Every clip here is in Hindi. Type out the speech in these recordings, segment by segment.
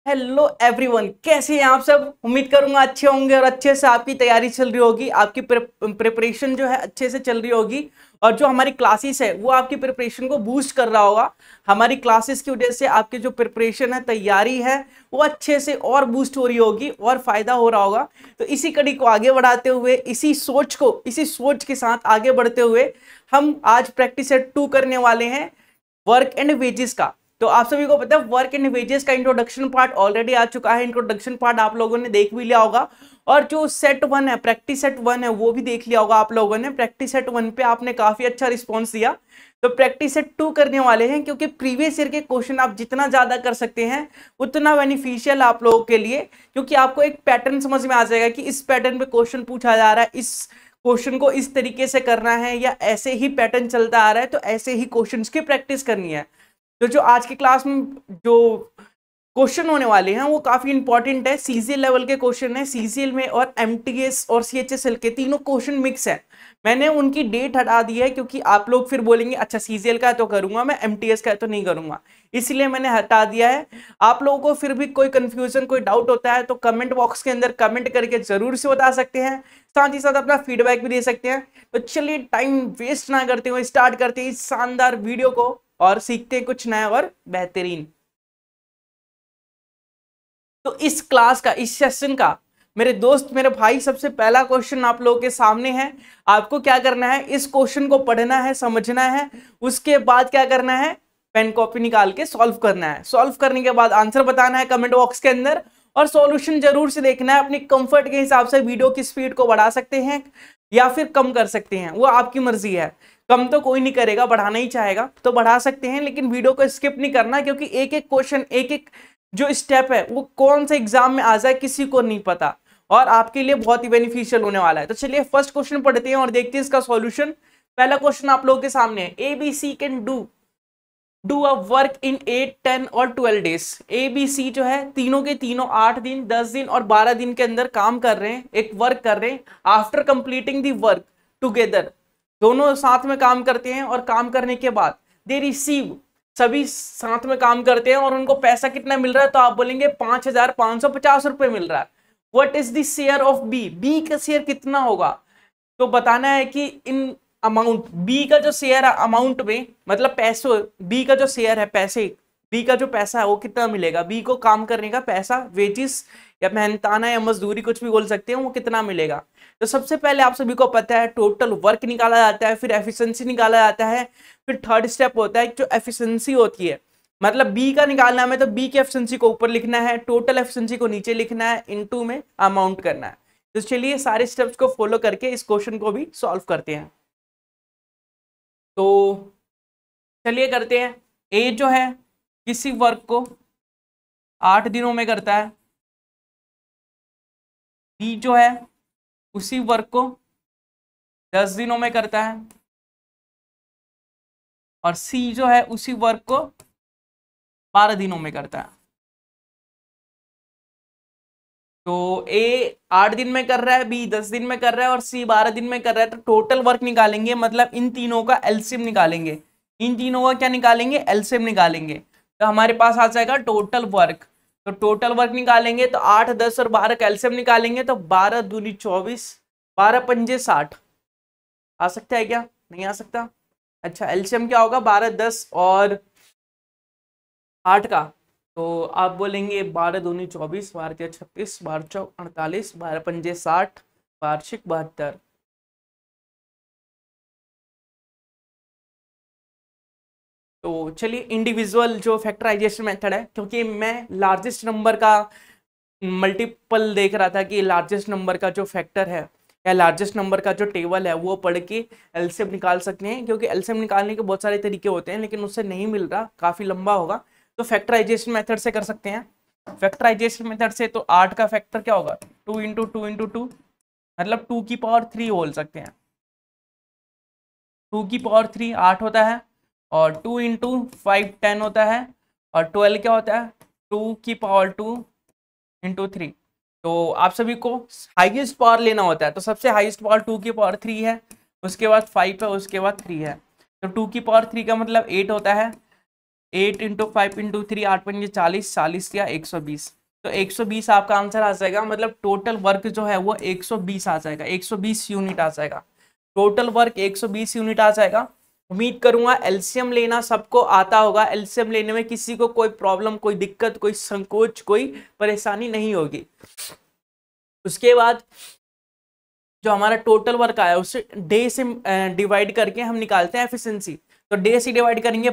हेलो एवरीवन, कैसे हैं आप सब। उम्मीद करूंगा अच्छे होंगे और अच्छे से आपकी तैयारी चल रही होगी। आपकी प्रिपरेशन जो है अच्छे से चल रही होगी और जो हमारी क्लासेस है वो आपकी प्रिपरेशन को बूस्ट कर रहा होगा। हमारी क्लासेस की वजह से आपकी जो प्रिपरेशन है, तैयारी है, वो अच्छे से और बूस्ट हो रही होगी और फायदा हो रहा होगा। तो इसी कड़ी को आगे बढ़ाते हुए, इसी सोच के साथ आगे बढ़ते हुए हम आज प्रैक्टिस सेट 2 करने वाले हैं, वर्क एंड वेजेस का। तो आप सभी को पता है वर्क एंड वेजेस का इंट्रोडक्शन पार्ट ऑलरेडी आ चुका है। इंट्रोडक्शन पार्ट आप लोगों ने देख भी लिया होगा और जो सेट 1 है, प्रैक्टिस सेट 1 है, वो भी देख लिया होगा आप लोगों ने। प्रैक्टिस सेट 1 पे आपने काफी अच्छा रिस्पॉन्स दिया। तो प्रैक्टिस सेट 2 करने वाले हैं, क्योंकि प्रीवियस ईयर के क्वेश्चन आप जितना ज्यादा कर सकते हैं उतना बेनिफिशियल आप लोगों के लिए, क्योंकि आपको एक पैटर्न समझ में आ जाएगा कि इस पैटर्न पे क्वेश्चन पूछा जा रहा है, इस क्वेश्चन को इस तरीके से करना है, या ऐसे ही पैटर्न चलता आ रहा है तो ऐसे ही क्वेश्चंस की प्रैक्टिस करनी है। तो जो आज की क्लास में जो क्वेश्चन होने वाले हैं वो काफी इंपॉर्टेंट है। सीजीएल लेवल के क्वेश्चन है। सीजीएल में और एमटीएस और सीएचएसएल के तीनों क्वेश्चन मिक्स है। मैंने उनकी डेट हटा दी है, क्योंकि आप लोग फिर बोलेंगे अच्छा सीजीएल का तो करूंगा मैं, एमटीएस का तो नहीं करूंगा, इसलिए मैंने हटा दिया है। आप लोगों को फिर भी कोई कंफ्यूजन, कोई डाउट होता है तो कमेंट बॉक्स के अंदर कमेंट करके जरूर से बता सकते हैं। साथ ही साथ अपना फीडबैक भी दे सकते हैं। तो चलिए टाइम वेस्ट ना करते हुए स्टार्ट करते हैं इस शानदार वीडियो को और सीखते हैं कुछ नया और बेहतरीन। तो इस क्लास का, इस सेशन का मेरे दोस्त, मेरे भाई, सबसे पहला क्वेश्चन आप लोगों के सामने है। आपको क्या करना है, इस क्वेश्चन को पढ़ना है, समझना है, उसके बाद क्या करना है, पेन कॉपी निकाल के सॉल्व करना है। सॉल्व करने के बाद आंसर बताना है कमेंट बॉक्स के अंदर, और सॉल्यूशन जरूर से देखना है। अपनी कंफर्ट के हिसाब से वीडियो की स्पीड को बढ़ा सकते हैं या फिर कम कर सकते हैं, वो आपकी मर्जी है। कम तो कोई नहीं करेगा, बढ़ाना ही चाहेगा तो बढ़ा सकते हैं, लेकिन वीडियो को स्किप नहीं करना, क्योंकि एक एक क्वेश्चन, एक एक जो स्टेप है वो कौन से एग्जाम में आ जाए किसी को नहीं पता, और आपके लिए बहुत ही बेनिफिशियल होने वाला है। तो चलिए फर्स्ट क्वेश्चन पढ़ते हैं और देखते हैं इसका सॉल्यूशन। पहला क्वेश्चन आप लोगों के सामने है, ABC can do a work in 8, 10 और 12 डेज। ABC जो है तीनों के तीनों 8 दिन, 10 दिन और 12 दिन के अंदर काम कर रहे हैं, एक वर्क कर रहे हैं। After completing the work together, दोनों साथ में काम करते हैं और काम करने के बाद दे रिसीव, सभी साथ में काम करते हैं और उनको पैसा कितना मिल रहा है, तो आप बोलेंगे 5,550 रुपए मिल रहा है। What is the share of B, B का शेयर कितना होगा। तो बताना है कि इन अमाउंट, बी का जो शेयर है अमाउंट में, मतलब पैसों, बी का जो शेयर है पैसे, बी का जो पैसा है वो कितना मिलेगा, बी को काम करने का पैसा, वेजिस या मेहनताना या मजदूरी कुछ भी बोल सकते हैं, वो कितना मिलेगा। तो सबसे पहले आप सभी को पता है टोटल वर्क निकाला जाता है, फिर एफिशिएंसी निकाला जाता है, फिर थर्ड स्टेप होता है जो एफिशिएंसी होती है, मतलब बी का निकालना है तो बी की एफिशिएंसी को ऊपर लिखना है, टोटल एफिशिएंसी को नीचे लिखना है, इनटू में अमाउंट करना है। तो चलिए सारे स्टेप्स को फॉलो करके इस क्वेश्चन को भी सॉल्व करते हैं। तो चलिए करते हैं। ए जो है किसी वर्क को 8 दिनों में करता है, बी जो है उसी वर्क को 10 दिनों में करता है, और सी जो है उसी वर्क को 12 दिनों में करता है। तो ए 8 दिन में कर रहा है, बी 10 दिन में कर रहा है और सी 12 दिन में कर रहा है। तो टोटल वर्क निकालेंगे, मतलब इन तीनों का एलसीएम निकालेंगे। इन तीनों का क्या निकालेंगे, एलसीएम निकालेंगे। तो हमारे पास आ जाएगा टोटल वर्क। तो टोटल वर्क निकालेंगे तो 8, 10 और 12 का एलसीएम निकालेंगे तो 12 दूनी 24, 12 पंजे 60। आ सकता है क्या, नहीं आ सकता। अच्छा एलसीएम क्या होगा, 12, 10 और 8 का। तो आप बोलेंगे 12 दूनी 24, 12 तिया 36, 12 चौक 48, 12 पंजे 60, वार्षिक 72। तो चलिए इंडिविजुअल जो फैक्टराइजेशन मेथड है, क्योंकि मैं लार्जेस्ट नंबर का मल्टीपल देख रहा था कि लार्जेस्ट नंबर का जो फैक्टर है या लार्जेस्ट नंबर का जो टेबल है वो पढ़ के एलसीएम निकाल सकते हैं, क्योंकि एलसीएम निकालने के बहुत सारे तरीके होते हैं, लेकिन उससे नहीं मिल रहा, काफ़ी लंबा होगा। तो फैक्टराइजेशन मेथड से कर सकते हैं। फैक्टराइजेशन मेथड से तो 8 का फैक्टर क्या होगा, 2 इंटू 2 इंटू 2, मतलब 2 की पावर 3 बोल सकते हैं। 2 की पावर 3 8 होता है, और 2 इंटू 5 10 होता है, और 12 क्या होता है, 2 की पावर 2 इंटू 3। तो आप सभी को हाईएस्ट पावर लेना होता है, तो सबसे हाईएस्ट पावर 2 की पावर 3 है, उसके बाद 5 है, उसके बाद 3 है। तो 2 की पावर 3 का मतलब 8 होता है। 8 इंटू 5 इंटू 3, 8 पंजे 40, 40 या 120। तो 120 आपका आंसर आ जाएगा, मतलब टोटल वर्क जो है वो 120 आ जाएगा, 120 यूनिट आ जाएगा, टोटल वर्क 120 यूनिट आ जाएगा। उम्मीद करूंगा एलसीएम लेना सबको आता होगा, एलसीएम लेने में किसी को कोई प्रॉब्लम, कोई दिक्कत, कोई संकोच, कोई परेशानी नहीं होगी। उसके बाद जो हमारा टोटल वर्क आया उसे डे से डिवाइड करके हम निकालते हैं एफिशिएंसी। तो डे से डिवाइड करेंगे,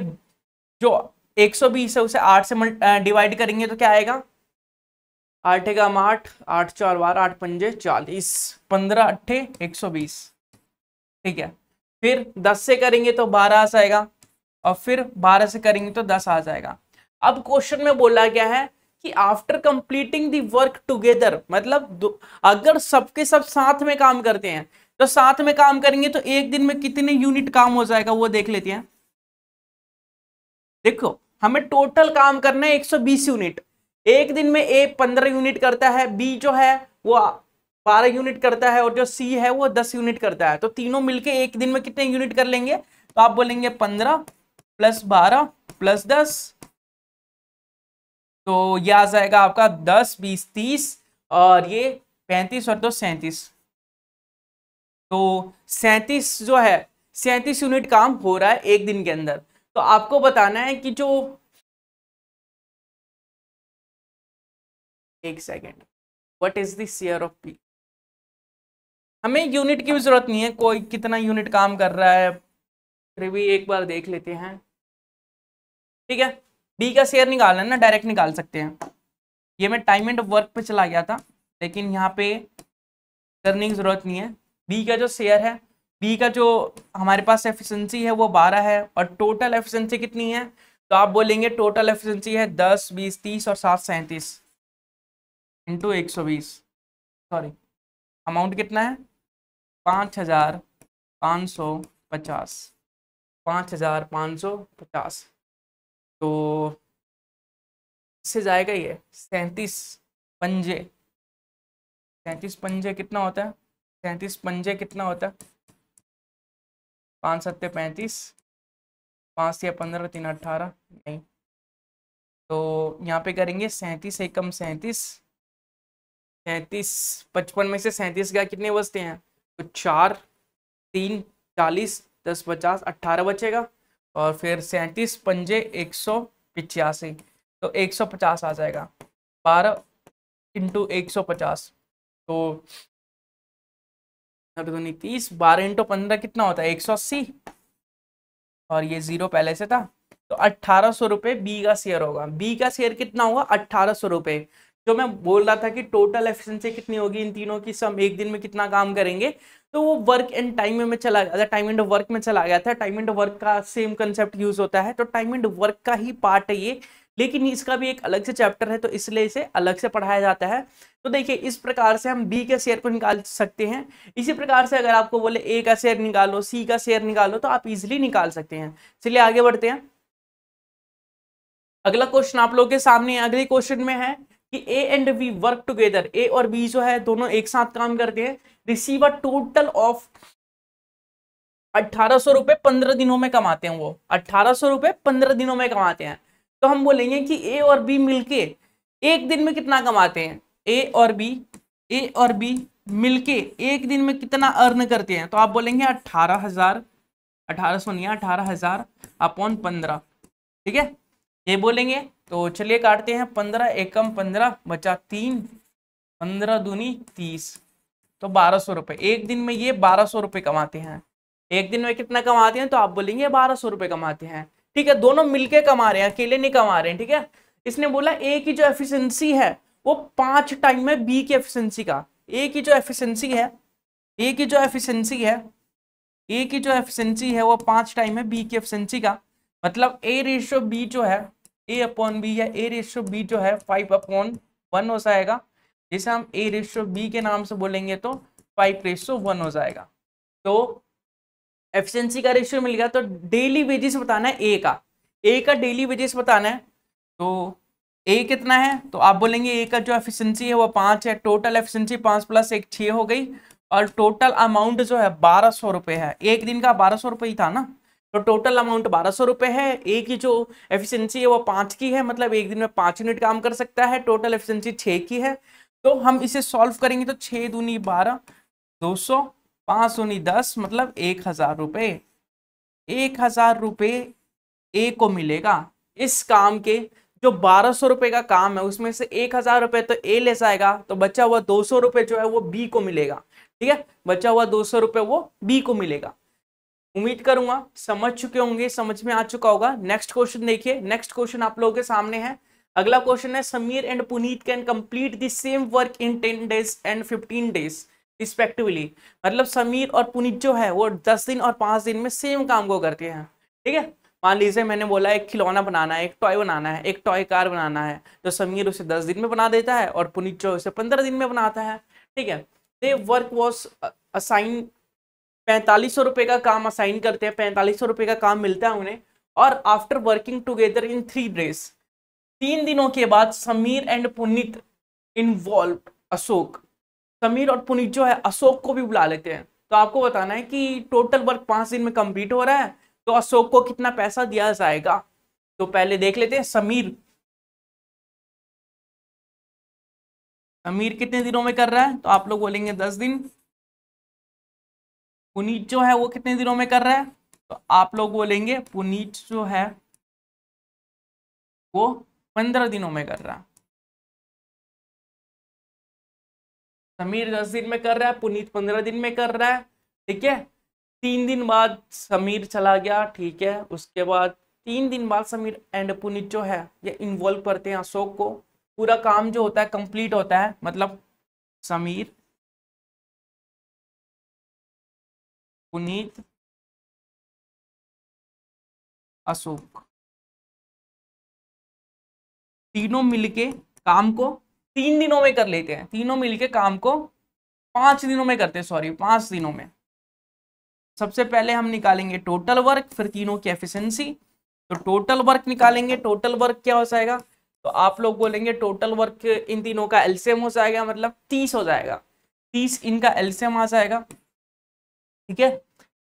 जो 120 है उसे 8 से डिवाइड करेंगे तो क्या आएगा, 8 एकम 8, 8 4 12, 8 पंजे 40, 15 अट्ठे 120, ठीक है। फिर 10 से करेंगे तो 12 आ जाएगा, और फिर 12 से करेंगे तो 10 आ जाएगा। अब क्वेश्चन में बोला गया है कि after completing the work together, मतलब अगर सबके सब साथ में काम करते हैं तो साथ में काम करेंगे तो एक दिन में कितने यूनिट काम हो जाएगा वो देख लेते हैं। देखो हमें टोटल काम करना है 120 यूनिट, एक दिन में ए 15 यूनिट करता है, बी जो है वो 12 यूनिट करता है, और जो सी है वो 10 यूनिट करता है। तो तीनों मिलके एक दिन में कितने यूनिट कर लेंगे, तो आप बोलेंगे 15 प्लस 12 प्लस 10, तो ये आ जाएगा आपका 10 20 30, और ये 35 और 2 37, तो 37 जो है 37 यूनिट काम हो रहा है एक दिन के अंदर। तो आपको बताना है कि जो, एक second, what is the share of P. हमें यूनिट की भी जरूरत नहीं है, कोई कितना यूनिट काम कर रहा है फिर भी एक बार देख लेते हैं, ठीक है। डी का शेयर निकालना है ना, डायरेक्ट निकाल सकते हैं। ये मैं टाइम एंड वर्क पे चला गया था, लेकिन यहाँ पे करने की जरूरत नहीं है। बी का जो शेयर है, बी का जो हमारे पास एफिशिएंसी है वो 12 है, और टोटल एफिशिएंसी कितनी है, तो आप बोलेंगे टोटल एफिशिएंसी है 10 20 30 और 7 37 इंटू 120, सॉरी अमाउंट कितना है 5550, 5550, तो इससे जाएगा ये 37 पंजे, 37 पंजे कितना होता है, 37 पंजे कितना होता है, 5 7 35, 5 या 15 3 18, नहीं, तो यहाँ पे करेंगे 37 एकम 37, 37 55 में से 37 का कितने बचते हैं, तो 4 3 40 10 50 18 बचेगा, और फिर 37 पंजे 185, तो 150 आ जाएगा, 12 इंटू 150, तो 30, 12 इंटू 15 कितना होता है 180, और ये 0 पहले से था, तो 1800 रुपये बी का शेयर होगा। बी का शेयर कितना होगा 1800 रुपये। जो मैं बोल रहा था कि टोटल एफिशिएंसी कितनी होगी इन तीनों की, सम एक दिन में कितना काम करेंगे, तो वो वर्क एंड टाइम में चला गया, टाइम एंड वर्क में चला गया था। टाइम एंड वर्क का सेम कंसेप्ट यूज होता है, तो टाइम एंड वर्क का ही पार्ट है ये, लेकिन इसका भी एक अलग से चैप्टर है, तो इसलिए इसे अलग से पढ़ाया जाता है। तो देखिए इस प्रकार से हम बी के शेयर को निकाल सकते हैं। इसी प्रकार से अगर आपको बोले ए का शेयर निकालो, सी का शेयर निकालो, तो आप इजिली निकाल सकते हैं। चलिए आगे बढ़ते हैं। अगला क्वेश्चन आप लोगों के सामने, अगले क्वेश्चन में है कि A and B work together, A और बी जो है दोनों एक साथ काम करते हैं, रिसीव अ टोटल ऑफ 1800 रुपए 15 दिनों में कमाते हैं। वो 1800 रुपए 15 दिनों में कमाते हैं। तो हम बोलेंगे कि ए और बी मिलके एक दिन में कितना कमाते हैं, ए और बी मिलके एक दिन में कितना अर्न करते हैं, तो आप बोलेंगे 18,000, 1800 नहीं 18,000 अपॉन 15, ठीक है, ये बोलेंगे। तो चलिए काटते हैं, 15 एकम 15 बचा 3, 15 दूनी 30, तो 1200 रुपए एक दिन में ये 1200 रुपए कमाते हैं। एक दिन में कितना कमाते हैं, तो आप बोलेंगे 1200 रुपए कमाते हैं, ठीक है। दोनों मिलके कमा रहे हैं, अकेले नहीं कमा रहे हैं, ठीक है। इसने बोला ए की जो एफिशिएंसी है वो 5 टाइम है बी की एफिशिएंसी का। ए की जो एफिशिएंसी है, ए की जो एफिशिएंसी है वो 5 टाइम है बी की एफिशिएंसी का। मतलब ए रेशियो बी जो है, ए अपॉन बी है, ए रेशियो बी जो है 5/1 हो जाएगा, जिसे हम ए रेशियो बी के नाम से बोलेंगे तो 5/1 हो जाएगा। तो एफिशिएंसी का रेशियो मिल गया। तो डेली वेजेस बताना है ए का डेली वेजेस बताना है। तो ए कितना है, तो आप बोलेंगे ए का जो एफिशिएंसी है वो 5 है, टोटल एफिशिएंसी 5 + 1 6 हो गई, और टोटल अमाउंट जो है 1200 रुपये है। एक दिन का 1200 रुपये ही था ना, तो टोटल अमाउंट 1200 रुपए है। ए की जो एफिशिएंसी है वो 5 की है, मतलब एक दिन में 5 यूनिट काम कर सकता है। टोटल एफिशिएंसी 6 की है। तो हम इसे सॉल्व करेंगे तो 6 दूनी 12, 200, 5 दूनी 10, मतलब 1000 रुपए। 1000 रुपए ए को मिलेगा। इस काम के जो 1200 रुपए का काम है उसमें से 1000 रुपए तो ए ले जाएगा, तो बचा हुआ 200 रुपए जो है वो बी को मिलेगा। ठीक है, बचा हुआ 200 रुपए वो बी को मिलेगा। उम्मीद करूंगा समझ चुके होंगे, समझ में आ चुका होगा। नेक्स्ट क्वेश्चन देखिए। नेक्स्ट क्वेश्चन आप लोगों के सामने है। अगला क्वेश्चन है, Sameer and Puneet can complete the same work in 10 days and 15 days respectively. मतलब समीर और पुनीत जो है वो 10 दिन और 5 दिन में सेम काम को करते हैं। ठीक है, मान लीजिए मैंने बोला एक खिलौना बनाना है, एक टॉय बनाना है, एक टॉय कार बनाना है, तो समीर उसे 10 दिन में बना देता है और पुनीत जो उसे 15 दिन में बनाता है। ठीक है, दे वर्क वॉज असाइन, 4500 रुपए का काम असाइन करते हैं, 4500 रुपए का काम मिलता है उन्हें। और after working together in 3 days, 3 दिनों के बाद समीर एंड पुनीत इन्वॉल्व अशोक। समीर और पुनीत जो है अशोक को भी बुला लेते हैं। तो आपको बताना है कि टोटल वर्क 5 दिन में कंप्लीट हो रहा है, तो अशोक को कितना पैसा दिया जाएगा। तो पहले देख लेते हैं समीर कितने दिनों में कर रहा है, तो आप लोग बोलेंगे 10 दिन। पुनीत जो है वो कितने दिनों में कर रहा है, तो आप लोग बोलेंगे पुनीत जो है वो 15 दिनों में कर रहा है। समीर 10 दिन में कर रहा है, पुनीत 15 दिन में कर रहा है। ठीक है, 3 दिन बाद समीर चला गया। ठीक है, उसके बाद 3 दिन बाद समीर एंड पुनीत जो है ये इन्वॉल्व करते हैं अशोक को। पूरा काम जो होता है कंप्लीट होता है, मतलब समीर, पुनीत, अशोक तीनों मिलके काम को 3 दिनों में कर लेते हैं। तीनों मिलके काम को 5 दिनों में करते हैं, सॉरी 5 दिनों में। सबसे पहले हम निकालेंगे टोटल वर्क, फिर तीनों की एफिशिएंसी। तो टोटल वर्क निकालेंगे। टोटल वर्क क्या हो जाएगा, तो आप लोग बोलेंगे टोटल वर्क इन तीनों का एलसीएम हो जाएगा, मतलब 30 हो जाएगा। 30 इनका एलसीएम आ जाएगा। ठीक है,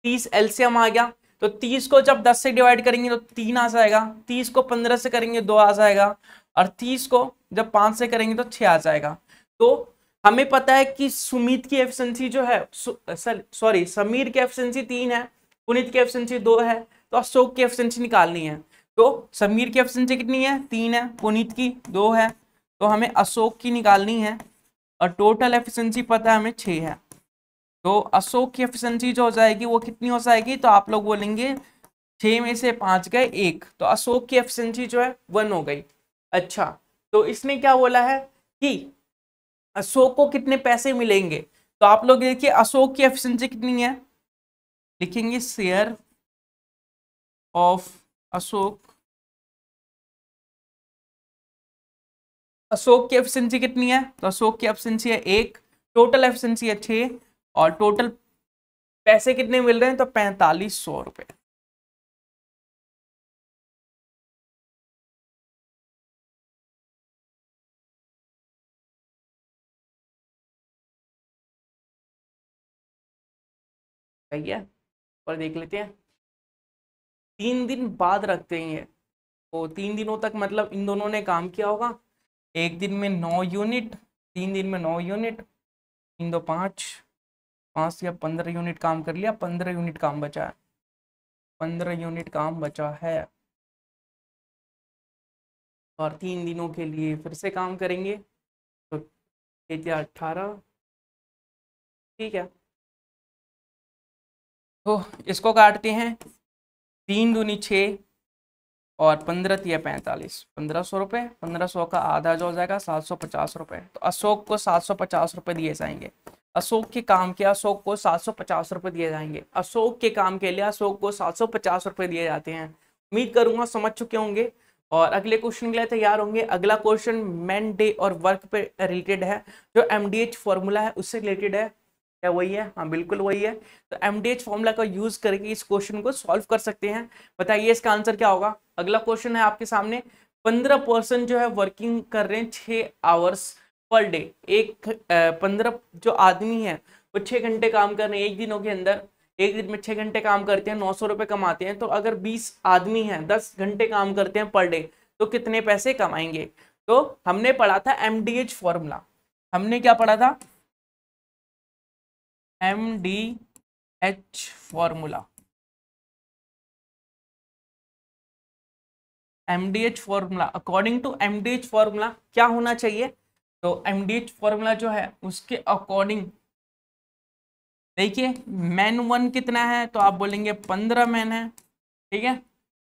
30 एलसीएम आ गया। तो 30 को जब 10 से डिवाइड करेंगे तो 3 आ जाएगा। 30 को 15 से करेंगे 2 आ जाएगा। और 30 को जब 5 से करेंगे तो 6 आ जाएगा। तो हमें पता है कि सुमित की एफिशिएंसी जो है, सॉरी समीर की एफिशिएंसी 3 है, पुनीत की एफिशिएंसी 2 है, तो अशोक की एफिशिएंसी निकालनी है। तो समीर की एफिशिएंसी कितनी है, 3 है, पुनीत की 2 है, तो हमें अशोक की निकालनी है। और टोटल एफिशिएंसी पता है हमें 6 है। तो अशोक की एफिशिएंसी जो हो जाएगी वो कितनी हो जाएगी, तो आप लोग बोलेंगे 6 में से 5 गए 1, तो अशोक की एफिशिएंसी जो है 1 हो गई। अच्छा, तो इसने क्या बोला है कि अशोक को कितने पैसे मिलेंगे, तो आप लोग देखिए अशोक की एफिशिएंसी कितनी है, लिखेंगे शेयर ऑफ अशोक। अशोक की एफिशिएंसी कितनी है, तो अशोक की एफिशिएंसी है 1, टोटल एफिशिएंसी है 6, और टोटल पैसे कितने मिल रहे हैं, तो 4500 रुपए। सही है, और देख लेते हैं। 3 दिन बाद रखते हैं ये, तो 3 दिनों तक मतलब इन दोनों ने काम किया होगा। एक दिन में 9 यूनिट, 3 दिन में 9 यूनिट, 3 2 5, 5 या 15 यूनिट काम कर लिया। 15 यूनिट काम बचा है, 15 यूनिट काम बचा है। और 3 दिनों के लिए फिर से काम करेंगे, तो 18। ठीक है, तो इसको काटते हैं। 3 दूनी 6 और 15 तिया 45, 1500 रुपये। 1500 का आधा जो हो जाएगा 750 रुपये। तो अशोक को 750 रुपये दिए जाएंगे। अशोक के काम के अशोक को 750 रुपये दिए जाएंगे। अशोक के काम के लिए अशोक को 750 रुपये दिए जाते हैं। उम्मीद करूंगा समझ चुके होंगे और अगले क्वेश्चन के लिए तैयार होंगे। अगला क्वेश्चन मैन डे और वर्क पे रिलेटेड है, जो MDH फॉर्मूला है उससे रिलेटेड है। क्या वही है, हाँ बिल्कुल वही है। तो MDH फॉर्मूला का यूज करके इस क्वेश्चन को सॉल्व कर सकते हैं। बताइए इसका आंसर क्या होगा। अगला क्वेश्चन है आपके सामने, 15% जो है वर्किंग कर रहे हैं 6 आवर्स पर डे। 15 जो आदमी है वो 6 घंटे काम कर रहे हैं एक दिनों के अंदर। एक दिन में 6 घंटे काम करते हैं, 900 रुपये कमाते हैं, तो अगर 20 आदमी हैं 10 घंटे काम करते हैं पर डे, तो कितने पैसे कमाएंगे। तो हमने पढ़ा था MDH फॉर्मूला, हमने क्या पढ़ा था, MDH formula. MDH formula, according to MDH formula क्या होना चाहिए, तो MDH फॉर्मूला जो है उसके अकॉर्डिंग देखिए मैन 1 कितना है, तो आप बोलेंगे 15 मैन है, ठीक है।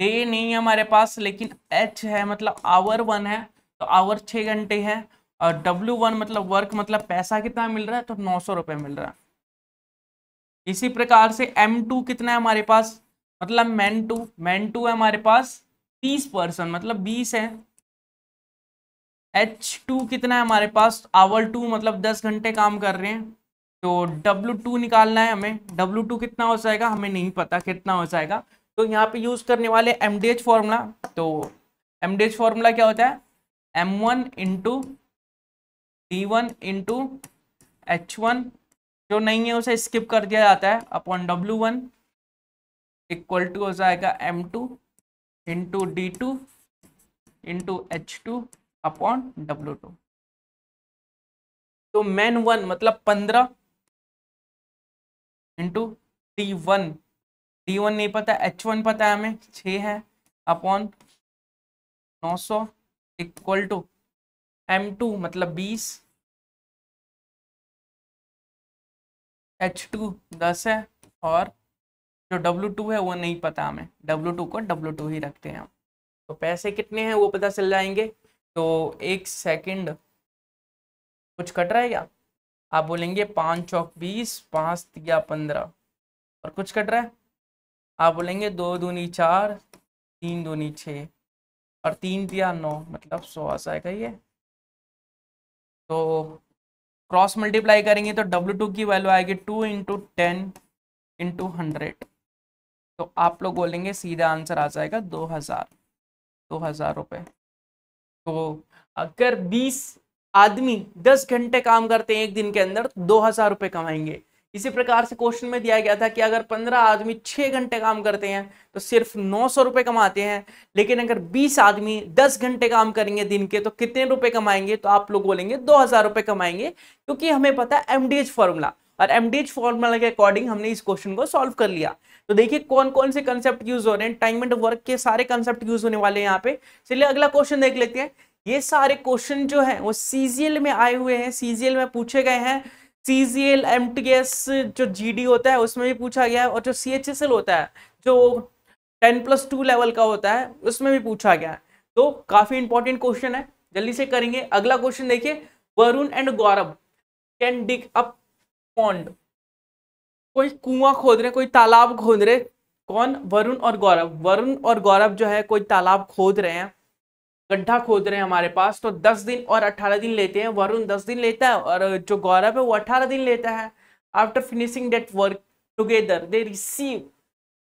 डे नहीं है हमारे पास, लेकिन H है मतलब आवर 1 है, तो आवर 6 घंटे है, और W1 मतलब वर्क मतलब पैसा कितना मिल रहा है, तो 900 रुपये मिल रहा है। इसी प्रकार से M2 कितना है हमारे पास, मतलब मैन टू है हमारे पास 30% मतलब 20 है। H2 कितना है हमारे पास, आवर 2 मतलब 10 घंटे काम कर रहे हैं, तो W2 निकालना है हमें। W2 कितना हो जाएगा हमें नहीं पता कितना हो जाएगा, तो यहाँ पे यूज करने वाले MDH फॉर्मूला। तो MDH फॉर्मूला क्या होता है, M1 into D1 into H1, जो नहीं है उसे स्किप कर दिया जाता है, अपॉन W1 इक्वल टू हो जाएगा M2 into D2 into H2 upon W2। तो मैन 1 मतलब 15 इंटू D1 नहीं पता, H1 पता है हमें 6 है, अपॉन 900 इक्वल टू M2 मतलब 20, H2 10 है, और जो W2 है वो नहीं पता हमें, W2 को W2 ही रखते हैं हम। तो पैसे कितने हैं वो पता चल जाएंगे। तो एक सेकंड, कुछ कट रहा है क्या, आप बोलेंगे 5 चौक 20, 5 तिया 15, और कुछ कट रहा है, आप बोलेंगे 2 दूनी 4, 3 दूनी 6, और 3 तिया 9, मतलब 100 आ जाएगा ये। तो क्रॉस मल्टीप्लाई करेंगे तो W2 की वैल्यू आएगी 2 इंटू 10 इंटू 100, तो आप लोग बोलेंगे सीधा आंसर आ जाएगा 2000 रुपये। तो अगर 20 आदमी 10 घंटे काम करते हैं एक दिन के अंदर, 2000 रुपये कमाएंगे। इसी प्रकार से क्वेश्चन में दिया गया था कि अगर 15 आदमी 6 घंटे काम करते हैं तो सिर्फ 900 रुपये कमाते हैं, लेकिन अगर 20 आदमी 10 घंटे काम करेंगे दिन के तो कितने रुपए कमाएंगे, तो आप लोग बोलेंगे 2000 रुपये कमाएंगे, क्योंकि हमें पता है MDH फॉर्मूला, और MDH फॉर्मूला के अकॉर्डिंग हमने इस क्वेश्चन को सॉल्व कर लिया। तो देखिए कौन कौन से कंसेप्ट यूज हो रहे हैं, टाइम एंड वर्क के सारे कंसेप्ट यूज होने वाले हैं यहाँ पे। चलिए अगला क्वेश्चन देख लेते हैं। ये सारे क्वेश्चन जो है वो CGL में आए हुए हैं, CGL में पूछे गए हैं। CGL MTS जो GD होता है उसमें भी पूछा गया है, और जो CHSL होता है जो 10+2 लेवल का होता है उसमें भी पूछा गया है। तो काफी इंपॉर्टेंट क्वेश्चन है, जल्दी से करेंगे। अगला क्वेश्चन देखिए, Varun and Gaurav can dig up pond, कोई कुआं खोद रहे, कोई तालाब खोद रहे, कौन, वरुण और गौरव। वरुण और गौरव जो है कोई तालाब खोद रहे हैं, गड्ढा खोद रहे हैं हमारे पास, तो 10 दिन और 18 दिन लेते हैं। वरुण 10 दिन लेता है और जो गौरव है वो 18 दिन लेता है। After finishing that work together they receive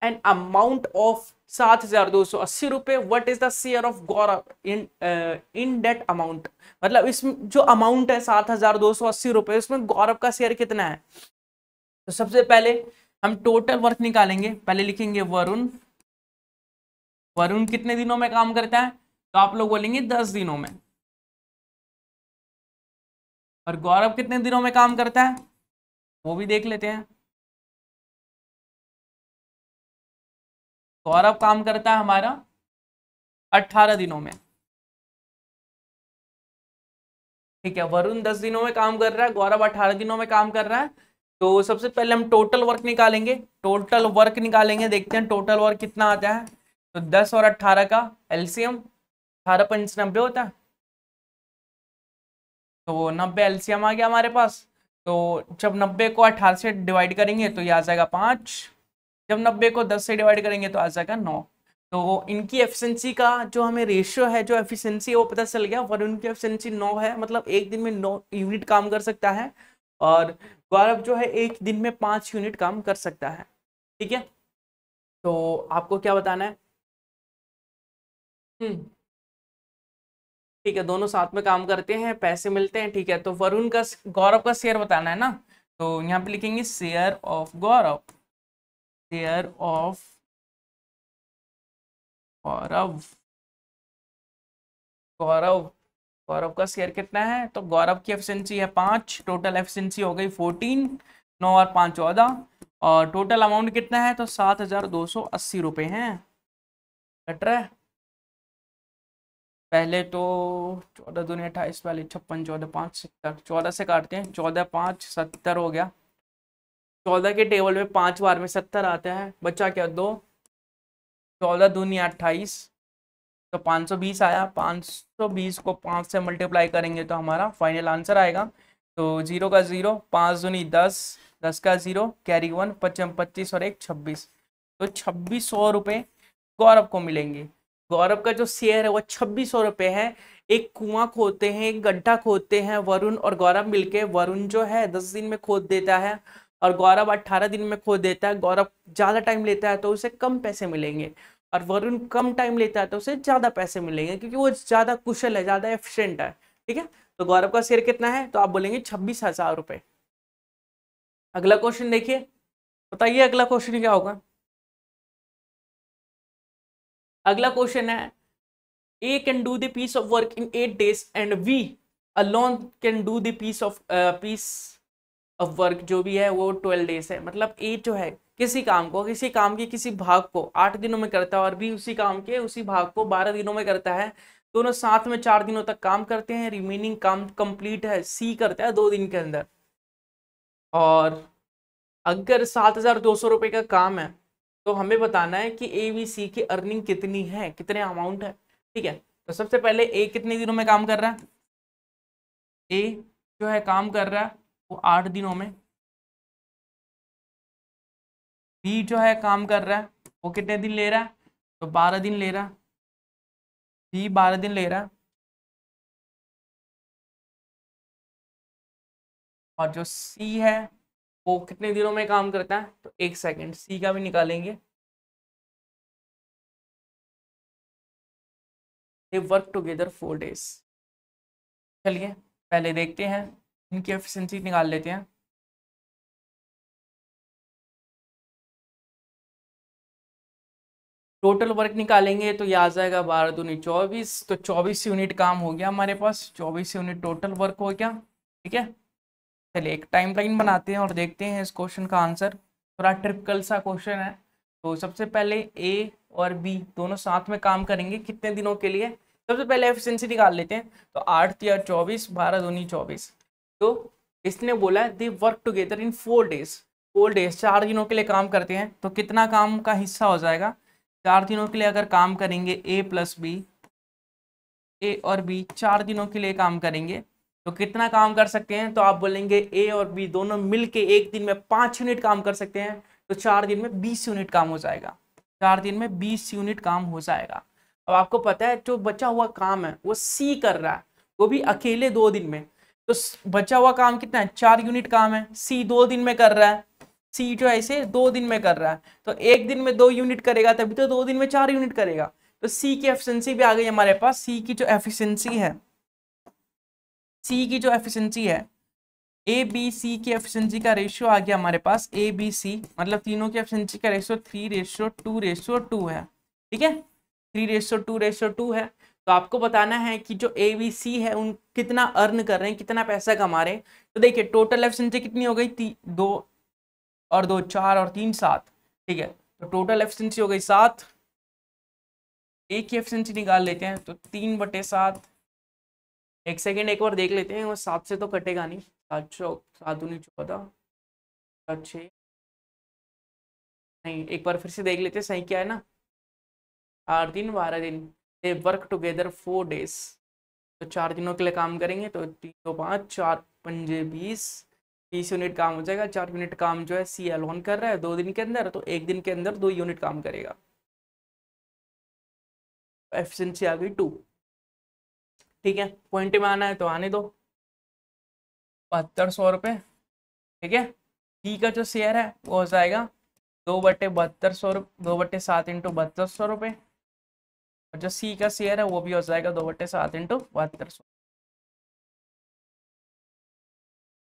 an amount of 7280 रुपए। What is the share of Gaurav in that amount, मतलब इसमें जो अमाउंट है 7280 रुपए, उसमें गौरव का शेयर कितना है। तो सबसे पहले हम टोटल वर्क निकालेंगे, पहले लिखेंगे वरुण, वरुण कितने दिनों में काम करता है, तो आप लोग बोलेंगे 10 दिनों में। और गौरव कितने दिनों में काम करता है वो भी देख लेते हैं। गौरव काम करता है हमारा 18 दिनों में, ठीक है। वरुण 10 दिनों में काम कर रहा है, गौरव 18 दिनों में काम कर रहा है। तो सबसे पहले हम टोटल वर्क निकालेंगे, टोटल वर्क निकालेंगे, देखते हैं टोटल वर्क कितना आता है। तो 10 और 18 का एलसीएम 18 पंच 90 होता है, तो 90 एलसीएम आ गया हमारे पास। तो जब 90 को 18 से डिवाइड करेंगे तो ये आ जाएगा 5, जब 90 को 10 से डिवाइड करेंगे तो आ जाएगा 9। तो इनकी एफिशिएंसी का जो हमें रेशियो है, जो एफिशिएंसी है वो पता चल गया। वरुण की एफिशिएंसी 9 है, मतलब एक दिन में 9 यूनिट काम कर सकता है, और गौरव जो है एक दिन में 5 यूनिट काम कर सकता है, ठीक है। तो आपको क्या बताना है, ठीक है, दोनों साथ में काम करते हैं, पैसे मिलते हैं, ठीक है। तो वरुण का, गौरव का शेयर बताना है ना, तो यहाँ पे लिखेंगे share of Gaurav, share of Gaurav. Gaurav Gaurav का शेयर कितना है? तो गौरव की एफिशिएंसी है 5, टोटल एफिशिएंसी हो गई 14, 9 और 5 14, और टोटल अमाउंट कितना है? तो 7,280 रुपये हैं। कट रहा है। पहले तो 14 दूनी 28, पहले 56, 14 5 70, 14 से काटते हैं, 14 5 70 हो गया। 14 के टेबल में 5 बार में 70 आता है, बचा क्या? 2। 14 दूनी 28, तो 520 आया। 520 को 5 से मल्टीप्लाई करेंगे तो हमारा फाइनल आंसर आएगा। तो 0 का 0, 5 दूनी 10, 10 का 0, कैरी 1, 25 25 और 1 26, तो 2600 रुपये गौरव को मिलेंगे। गौरव का जो शेयर है वो 2600 रुपये है। एक कुआं खोदते हैं, एक गड्ढा खोदते हैं वरुण और गौरव मिलके। वरुण जो है 10 दिन में खोद देता है और गौरव 18 दिन में खोद देता है। गौरव ज्यादा टाइम लेता है तो उसे कम पैसे मिलेंगे, और वरुण कम टाइम लेता है तो उसे ज्यादा पैसे मिलेंगे, क्योंकि वो ज्यादा कुशल है, ज्यादा एफिशिएंट है। ठीक है, तो गौरव का शेयर कितना है? तो आप बोलेंगे 26,000 रुपये। अगला क्वेश्चन देखिए, बताइए अगला क्वेश्चन क्या होगा। अगला क्वेश्चन है, A can do the piece of work in 8 days and V alone can do the piece of work जो भी है वो 12 डेज है। मतलब A जो है किसी काम को, किसी काम के किसी भाग को 8 दिनों में करता है, और B उसी काम के उसी भाग को 12 दिनों में करता है। दोनों साथ में 4 दिनों तक काम करते हैं। रिमेनिंग काम कंप्लीट है C करता है 2 दिन के अंदर। और अगर 7,200 रुपये का काम है तो हमें बताना है कि ABC की अर्निंग कितनी है, कितने अमाउंट है। ठीक है, तो सबसे पहले A कितने दिनों में काम कर रहा है? A जो है काम कर रहा है वो 8 दिनों में। B जो है काम कर रहा है वो कितने दिन ले रहा है? तो 12 दिन ले रहा है। B 12 दिन ले रहा है। और जो C है वो कितने दिनों में काम करता है? तो 1 सेकेंड, C का भी निकालेंगे। They work together 4 days. चलिए पहले देखते हैं, इनकी एफिशिएंसी निकाल लेते हैं। टोटल वर्क निकालेंगे तो ये आ जाएगा 12 दूनी 24, तो 24 यूनिट काम हो गया हमारे पास। 24 यूनिट टोटल वर्क हो गया। ठीक है, चलिए एक टाइम लाइन बनाते हैं और देखते हैं इस क्वेश्चन का आंसर। थोड़ा ट्रिपिकल सा क्वेश्चन है। तो सबसे पहले A और B दोनों साथ में काम करेंगे कितने दिनों के लिए? सबसे पहले एफिशिएंसी निकाल लेते हैं। तो 8 या 24, 12 दूनी 24। तो इसने बोला है they work together in 4 days. 4 days 4 दिनों के लिए काम करते हैं। तो कितना काम का हिस्सा हो जाएगा? 4 दिनों के लिए अगर काम करेंगे A प्लस B, A और B 4 दिनों के लिए काम करेंगे तो कितना काम कर सकते हैं? तो आप बोलेंगे A और B दोनों मिलके एक दिन में 5 यूनिट काम कर सकते हैं। तो 4 दिन में 20 यूनिट काम हो जाएगा। 4 दिन में 20 यूनिट काम हो जाएगा। अब आपको पता है जो बचा हुआ काम है वो C कर रहा है, वो भी अकेले 2 दिन में। तो बचा हुआ काम कितना है? 4 यूनिट काम है। C 2 दिन में कर रहा है। C जो है इसे 2 दिन में कर रहा है, तो एक दिन में 2 यूनिट करेगा, तभी तो 2 दिन में 4 यूनिट करेगा। तो C की एफिशिएंसी भी आ गई हमारे पास। C की जो एफिशिएंसी है, C की जो एफिशिएंसी है, ए बी सी की एफिशिएंसी का रेशियो आ गया हमारे पास। ए बी सी मतलब तीनों की एफिशिएंसी का रेशियो 3:2:2 है। ठीक है, 3:2:2 है। तो आपको बताना है कि जो ए बी सी है उन कितना अर्न कर रहे हैं, कितना पैसा कमा रहे हैं। तो देखिए टोटल एफिशिएंसी कितनी हो गई? 2 और 2 4 और 3 7। ठीक है, तो टोटल एफिशिएंसी हो गई 7। ए की एफिशिएंसी निकाल लेते हैं, तो 3/7। एक सेकेंड एक बार देख लेते हैं, वो 7 से तो कटेगा नहीं। 7 दूनी 14, 6 नहीं, एक बार फिर से देख लेते हैं सही क्या है ना। 8 दिन 12 दिन। They work together 4 days. तो 4 दिनों के लिए काम करेंगे तो 3 2 5 4 पंजे 20 यूनिट काम हो जाएगा। 4 यूनिट काम जो है C अलोन कर रहा है 2 दिन के अंदर, तो एक दिन के अंदर 2 यूनिट काम करेगा। एफिशिएंसी आ गई 2। ठीक है, पॉइंट में आना है तो आने दो। 7200 रुपये। ठीक है, डी का जो शेयर है वो हो जाएगा 2/7200, 2/7 इंटू 7200 रुपये। और जो सी का शेयर है वो भी हो जाएगा 2/7 इंटू 7200।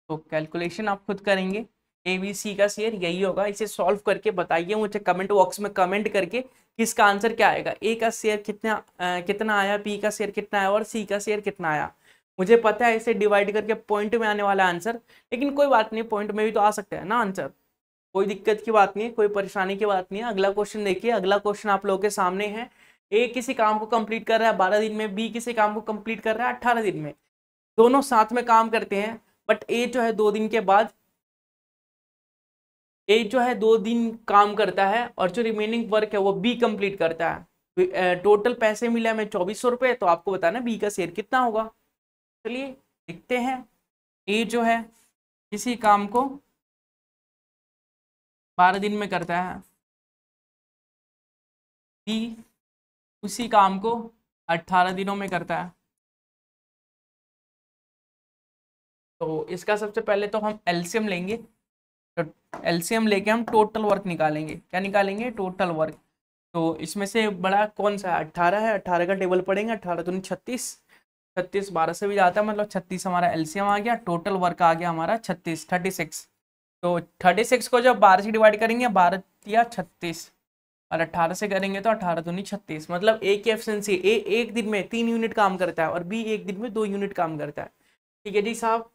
तो कैलकुलेशन आप खुद करेंगे। ABC का शेयर यही होगा। इसे सॉल्व करके बताइए मुझे कमेंट बॉक्स में कमेंट करके कि इसका आंसर क्या आएगा। A का शेयर कितना आया, B का शेयर कितना आया और C का शेयर कितना आया। मुझे पता है इसे डिवाइड करके पॉइंट में आने वाला आंसर, लेकिन कोई बात नहीं, पॉइंट में भी तो आ सकता है ना आंसर। कोई दिक्कत की बात नहीं है, कोई परेशानी की बात नहीं है। अगला क्वेश्चन देखिए। अगला क्वेश्चन आप लोगों के सामने है। A किसी काम को कंप्लीट कर रहा है 12 दिन में, B किसी काम को कंप्लीट कर रहा है 18 दिन में। दोनों साथ में काम करते हैं, बट A जो है 2 दिन के बाद, A जो है 2 दिन काम करता है और जो रिमेनिंग वर्क है वो B कंप्लीट करता है। टोटल पैसे मिले हमें 2400 रुपये। तो आपको बताना B का शेयर कितना होगा। चलिए देखते हैं। A जो है किसी काम को 12 दिन में करता है, B उसी काम को 18 दिनों में करता है। तो इसका सबसे पहले तो हम एलसीएम लेंगे। तो एलसीएम लेके हम टोटल वर्क निकालेंगे। क्या निकालेंगे? Total work. तो इसमें से बड़ा कौन सा है? 18 है। 18 का टेबल पढ़ेंगे। 18 दूनी 36, 36 12 से भी जाता है, मतलब 36 हमारा एलसीएम आ गया। टोटल वर्क आ गया हमारा 36। तो 36 को जब 12 से डिवाइड करेंगे, 12 या 36, और 18 से करेंगे तो 18 दूनी 36। मतलब ए की एफिशिएंसी, ए एक दिन में 3 यूनिट काम करता है और बी एक दिन में 2 यूनिट काम करता है। ठीक है जी साहब।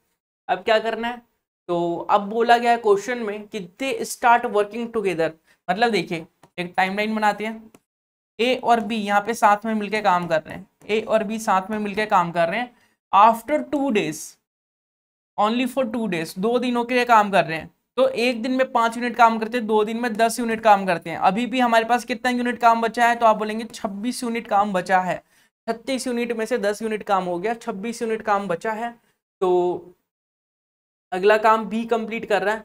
अब क्या करना है? तो अब बोला गया है क्वेश्चन में कि दे स्टार्ट वर्किंग टुगेदर। मतलब देखिए एक टाइमलाइन बनाते हैं। ए और बी यहाँ पे साथ में मिलकर काम कर रहे हैं। ए और बी साथ में मिलकर काम कर रहे हैं। After 2 days, only for 2 days, 2 दिनों के लिए काम कर रहे हैं। तो एक दिन में 5 यूनिट काम करते हैं, 2 दिन में 10 यूनिट काम करते हैं। अभी भी हमारे पास कितना यूनिट काम बचा है? तो आप बोलेंगे 26 यूनिट काम बचा है। 36 यूनिट में से 10 यूनिट काम हो गया, 26 यूनिट काम बचा है। तो अगला काम बी कंप्लीट कर रहा है।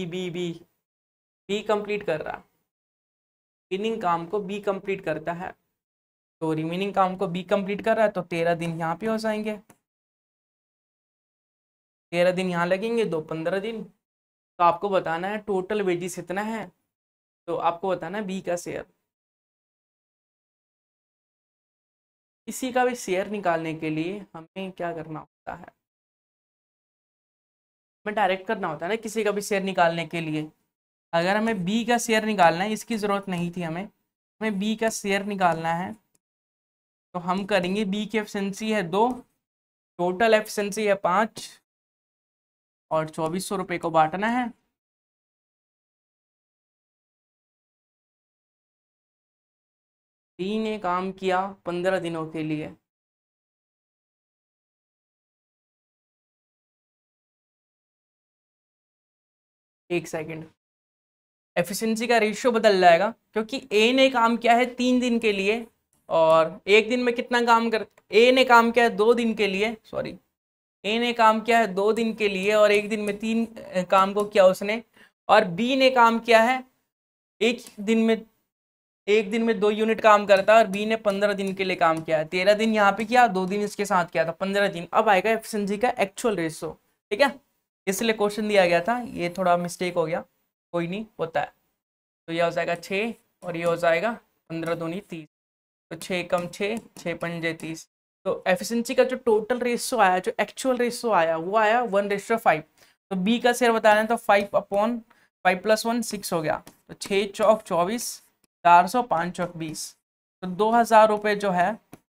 बी कंप्लीट कर रहा है। रिमेनिंग काम को बी कंप्लीट करता है। तो रिमेनिंग काम को बी कंप्लीट कर रहा है, तो 13 दिन यहाँ पे हो जाएंगे। 13 दिन यहाँ लगेंगे, 2 15 दिन। तो आपको बताना है टोटल वेजेस इतना है। तो आपको बताना है बी का शेयर। किसी का भी शेयर निकालने के लिए हमें क्या करना होता है? हमें डायरेक्ट करना होता है ना किसी का भी शेयर निकालने के लिए। अगर हमें बी का शेयर निकालना है, इसकी ज़रूरत नहीं थी हमें बी का शेयर निकालना है, तो हम करेंगे। बी की एफिशिएंसी है 2, टोटल एफिशिएंसी है 5, और 2400 रुपये को बांटना है। बी ने काम किया 15 दिनों के लिए। एक सेकेंड, एफिशिएंसी का रेशियो बदल जाएगा क्योंकि ए ने काम किया है 3 दिन के लिए, और एक दिन में कितना काम कर, ए ने काम किया है 2 दिन के लिए, सॉरी, ए ने काम किया है 2 दिन के लिए और एक दिन में 3 काम को किया उसने। और बी ने काम किया है एक दिन में, 2 यूनिट काम करता है, और बी ने 15 दिन के लिए काम किया है। 13 दिन यहाँ पे किया, 2 दिन इसके साथ किया था, 15 दिन। अब आएगा एफिशिएंसी का एक्चुअल रेशियो। ठीक है, इसलिए क्वेश्चन दिया गया था, ये थोड़ा मिस्टेक हो गया, कोई नहीं, होता है। तो ये हो जाएगा 6 और ये हो जाएगा 15 दूनी 30। तो 6 कम 6, 6 पंजे 30। तो एफिशिएंसी का जो टोटल रेशियो आया, जो एक्चुअल रेशियो आया, वो आया 1:5। तो बी का शेयर बताना है तो 5/5 + 1 6 हो गया। तो 6 चौक 24, 400 5 चौक 20। तो 2000 रुपये जो है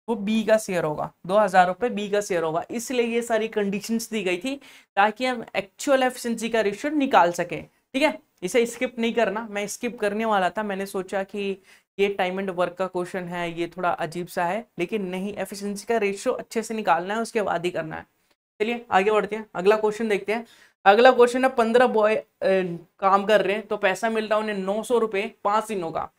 वो बी का शेयर होगा। 2000 रुपये बी का शेयर होगा। इसलिए ये सारी कंडीशंस दी गई थी ताकि हम एक्चुअल एफिशिएंसी का रेशियो निकाल सकें। ठीक है, इसे स्किप नहीं करना। मैं स्किप करने वाला था, मैंने सोचा कि ये टाइम एंड वर्क का क्वेश्चन है, ये थोड़ा अजीब सा है, लेकिन नहीं, एफिशिएंसी का रेशियो अच्छे से निकालना है, उसके बाद ही करना है। चलिए आगे बढ़ते हैं, अगला क्वेश्चन देखते हैं। अगला क्वेश्चन है 15 बॉय काम कर रहे हैं, तो पैसा मिल रहा है उन्हें 900 रुपये 5 दिनों का।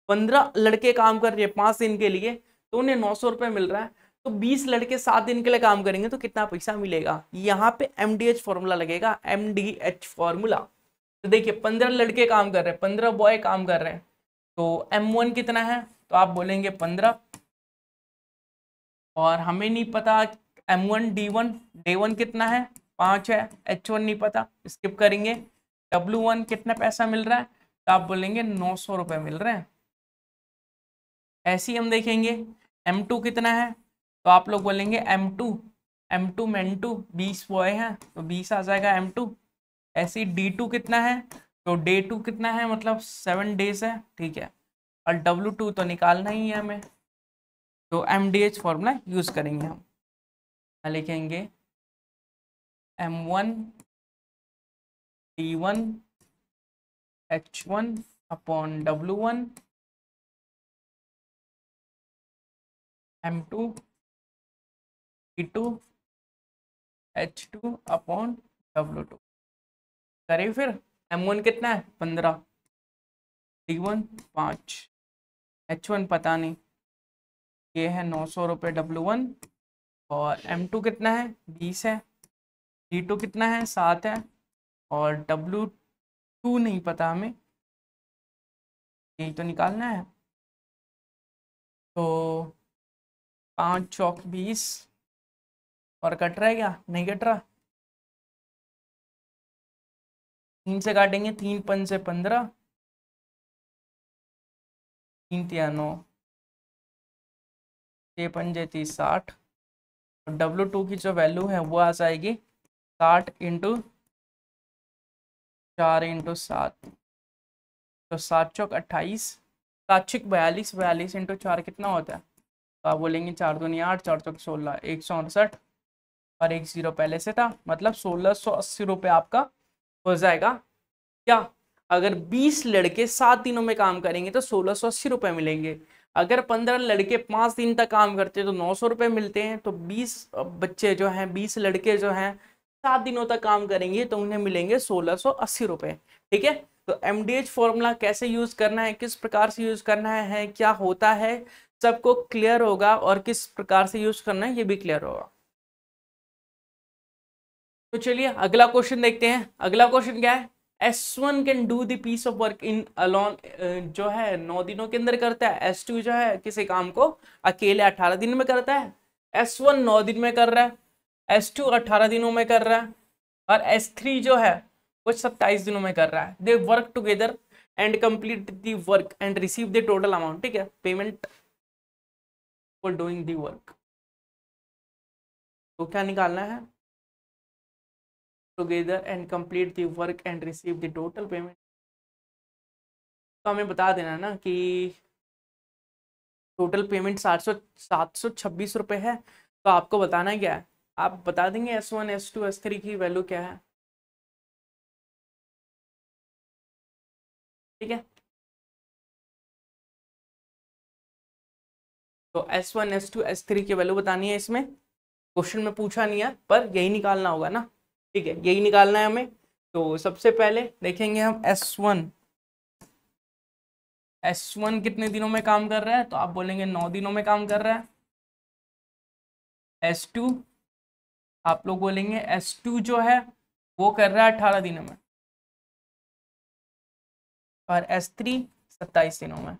15 लड़के काम कर रहे हैं 5 दिन के लिए, तो उन्हें 900 रुपये मिल रहा है। तो 20 लड़के 7 दिन के लिए काम करेंगे तो कितना पैसा मिलेगा? यहाँ पे MDH फॉर्मूला लगेगा, MDH फॉर्मूला। तो देखिए 15 लड़के काम कर रहे हैं, 15 बॉय काम कर रहे हैं, तो M1 कितना है? तो आप बोलेंगे 15, और हमें नहीं पता M1 D1 कितना है, 5 है। H1 नहीं पता, स्किप करेंगे। W1 कितना पैसा मिल रहा है? तो आप बोलेंगे 900 रुपये मिल रहे हैं। ऐसे ही हम देखेंगे M2 कितना है, तो आप लोग बोलेंगे M2 में N2 20 बॉय हैं, तो 20 आ जाएगा M2। ऐसे D2 कितना है, तो डे 2 कितना है, मतलब 7 डेज है, ठीक है। और W2 तो निकालना ही है हमें, तो MDH फॉर्मूला यूज करेंगे हम। लिखेंगे M1 D1 H1 upon W1 M2 D2 H2 upon W2। करें फिर, M1 कितना है 15, D1 5, H1 पता नहीं, ये है 900 रुपये W1, और M2 कितना है 20 है, D2 कितना है 7 है, और W2 नहीं पता हमें, यही तो निकालना है। तो 5 चौक 20, और कट रहा है क्या, नहीं कट रहा, 3 से काटेंगे, 3 5 से 15, 3 तिया 9, 6 पंजे 30 60, और W2 की जो वैल्यू है वो आ जाएगी 60 इंटू 4 इंटू 7, तो 7 चौक 28, 7 छक 42, 42 इंटू 4 कितना होता है, तो आप बोलेंगे 4 दूनी 8, 4 चौक 16, 168, और 1 0 पहले से था, मतलब 1680 रुपये आपका हो जाएगा। क्या, अगर 20 लड़के 7 दिनों में काम करेंगे तो 1680 रुपये मिलेंगे। अगर 15 लड़के 5 दिन तक काम करते हैं तो 900 रुपये मिलते हैं। तो 20 बच्चे जो हैं, 20 लड़के जो हैं 7 दिनों तक काम करेंगे तो उन्हें मिलेंगे 1680 रुपये। ठीक है, तो MDH फॉर्मूला कैसे यूज करना है, किस प्रकार से यूज करना है, क्या होता है, सबको क्लियर होगा, और किस प्रकार से यूज करना है ये भी क्लियर होगा। तो चलिए अगला क्वेश्चन देखते हैं। अगला क्वेश्चन क्या है, S1 can do the piece of work in alone, जो है 9 दिनों के अंदर करता है। S2 जो है किसी काम को अकेले 18 दिन में करता है। S1 9 दिन में कर रहा है, S2 18 दिनों में कर रहा है, और S3 जो है वो 27 दिनों में कर रहा है। They work together and complete the work and receive the total amount. ठीक है, payment for doing the work. तो क्या निकालना है, together and complete the work and receive the total payment. तो हमें बता देना ना कि टोटल पेमेंट 726 रुपये है। तो आपको बताना क्या है, आप बता देंगे S1 S2 S3 की वैल्यू क्या है। ठीक है, तो S1 S2 S3 की वैल्यू बतानी है। इसमें क्वेश्चन में पूछा नहीं है, पर यही निकालना होगा ना। ठीक है, यही निकालना है हमें। तो सबसे पहले देखेंगे हम S1 कितने दिनों में काम कर रहा है, तो आप बोलेंगे 9 दिनों में काम कर रहा है। S2 आप लोग बोलेंगे S2 जो है वो कर रहा है 18 दिनों में, और S3 27 दिनों में।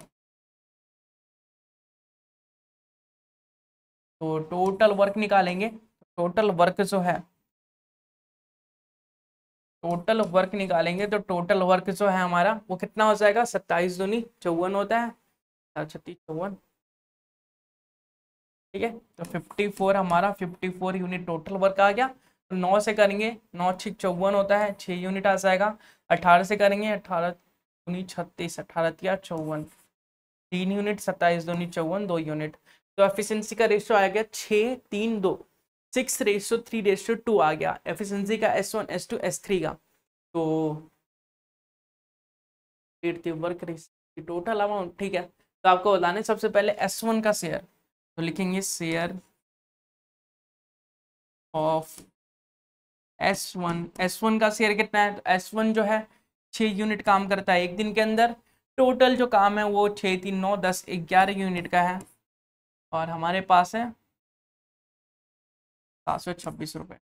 तो टोटल वर्क निकालेंगे। टोटल वर्क जो है, टोटल वर्क निकालेंगे तो टोटल वर्क जो है हमारा वो कितना हो जाएगा, 27 दूनी 54 होता है, 36 54। ठीक है, तो 54 हमारा 54 यूनिट टोटल वर्क आ गया। तो 9 से करेंगे, 9 6 54 होता है, 6 यूनिट आ जाएगा। 18 से करेंगे, 18 दूनी 36, 18 तिया 54, 3 यूनिट, 27 दूनी 54, 2 यूनिट। तो एफिशिएंसी का रेशियो आ गया 6 3 2, 6:3:2 आ गया एफिशिएंसी का S1 S2 S3 का। तो वर्क टोटल अमाउंट। ठीक है, तो आपको बताने सबसे पहले S1 का शेयर, तो लिखेंगे शेयर ऑफ S1 का शेयर कितना है, तो S1 जो है 6 यूनिट काम करता है एक दिन के अंदर। टोटल जो काम है वो 6 3 9 10 11 यूनिट का है, और हमारे पास है 726 रुपये।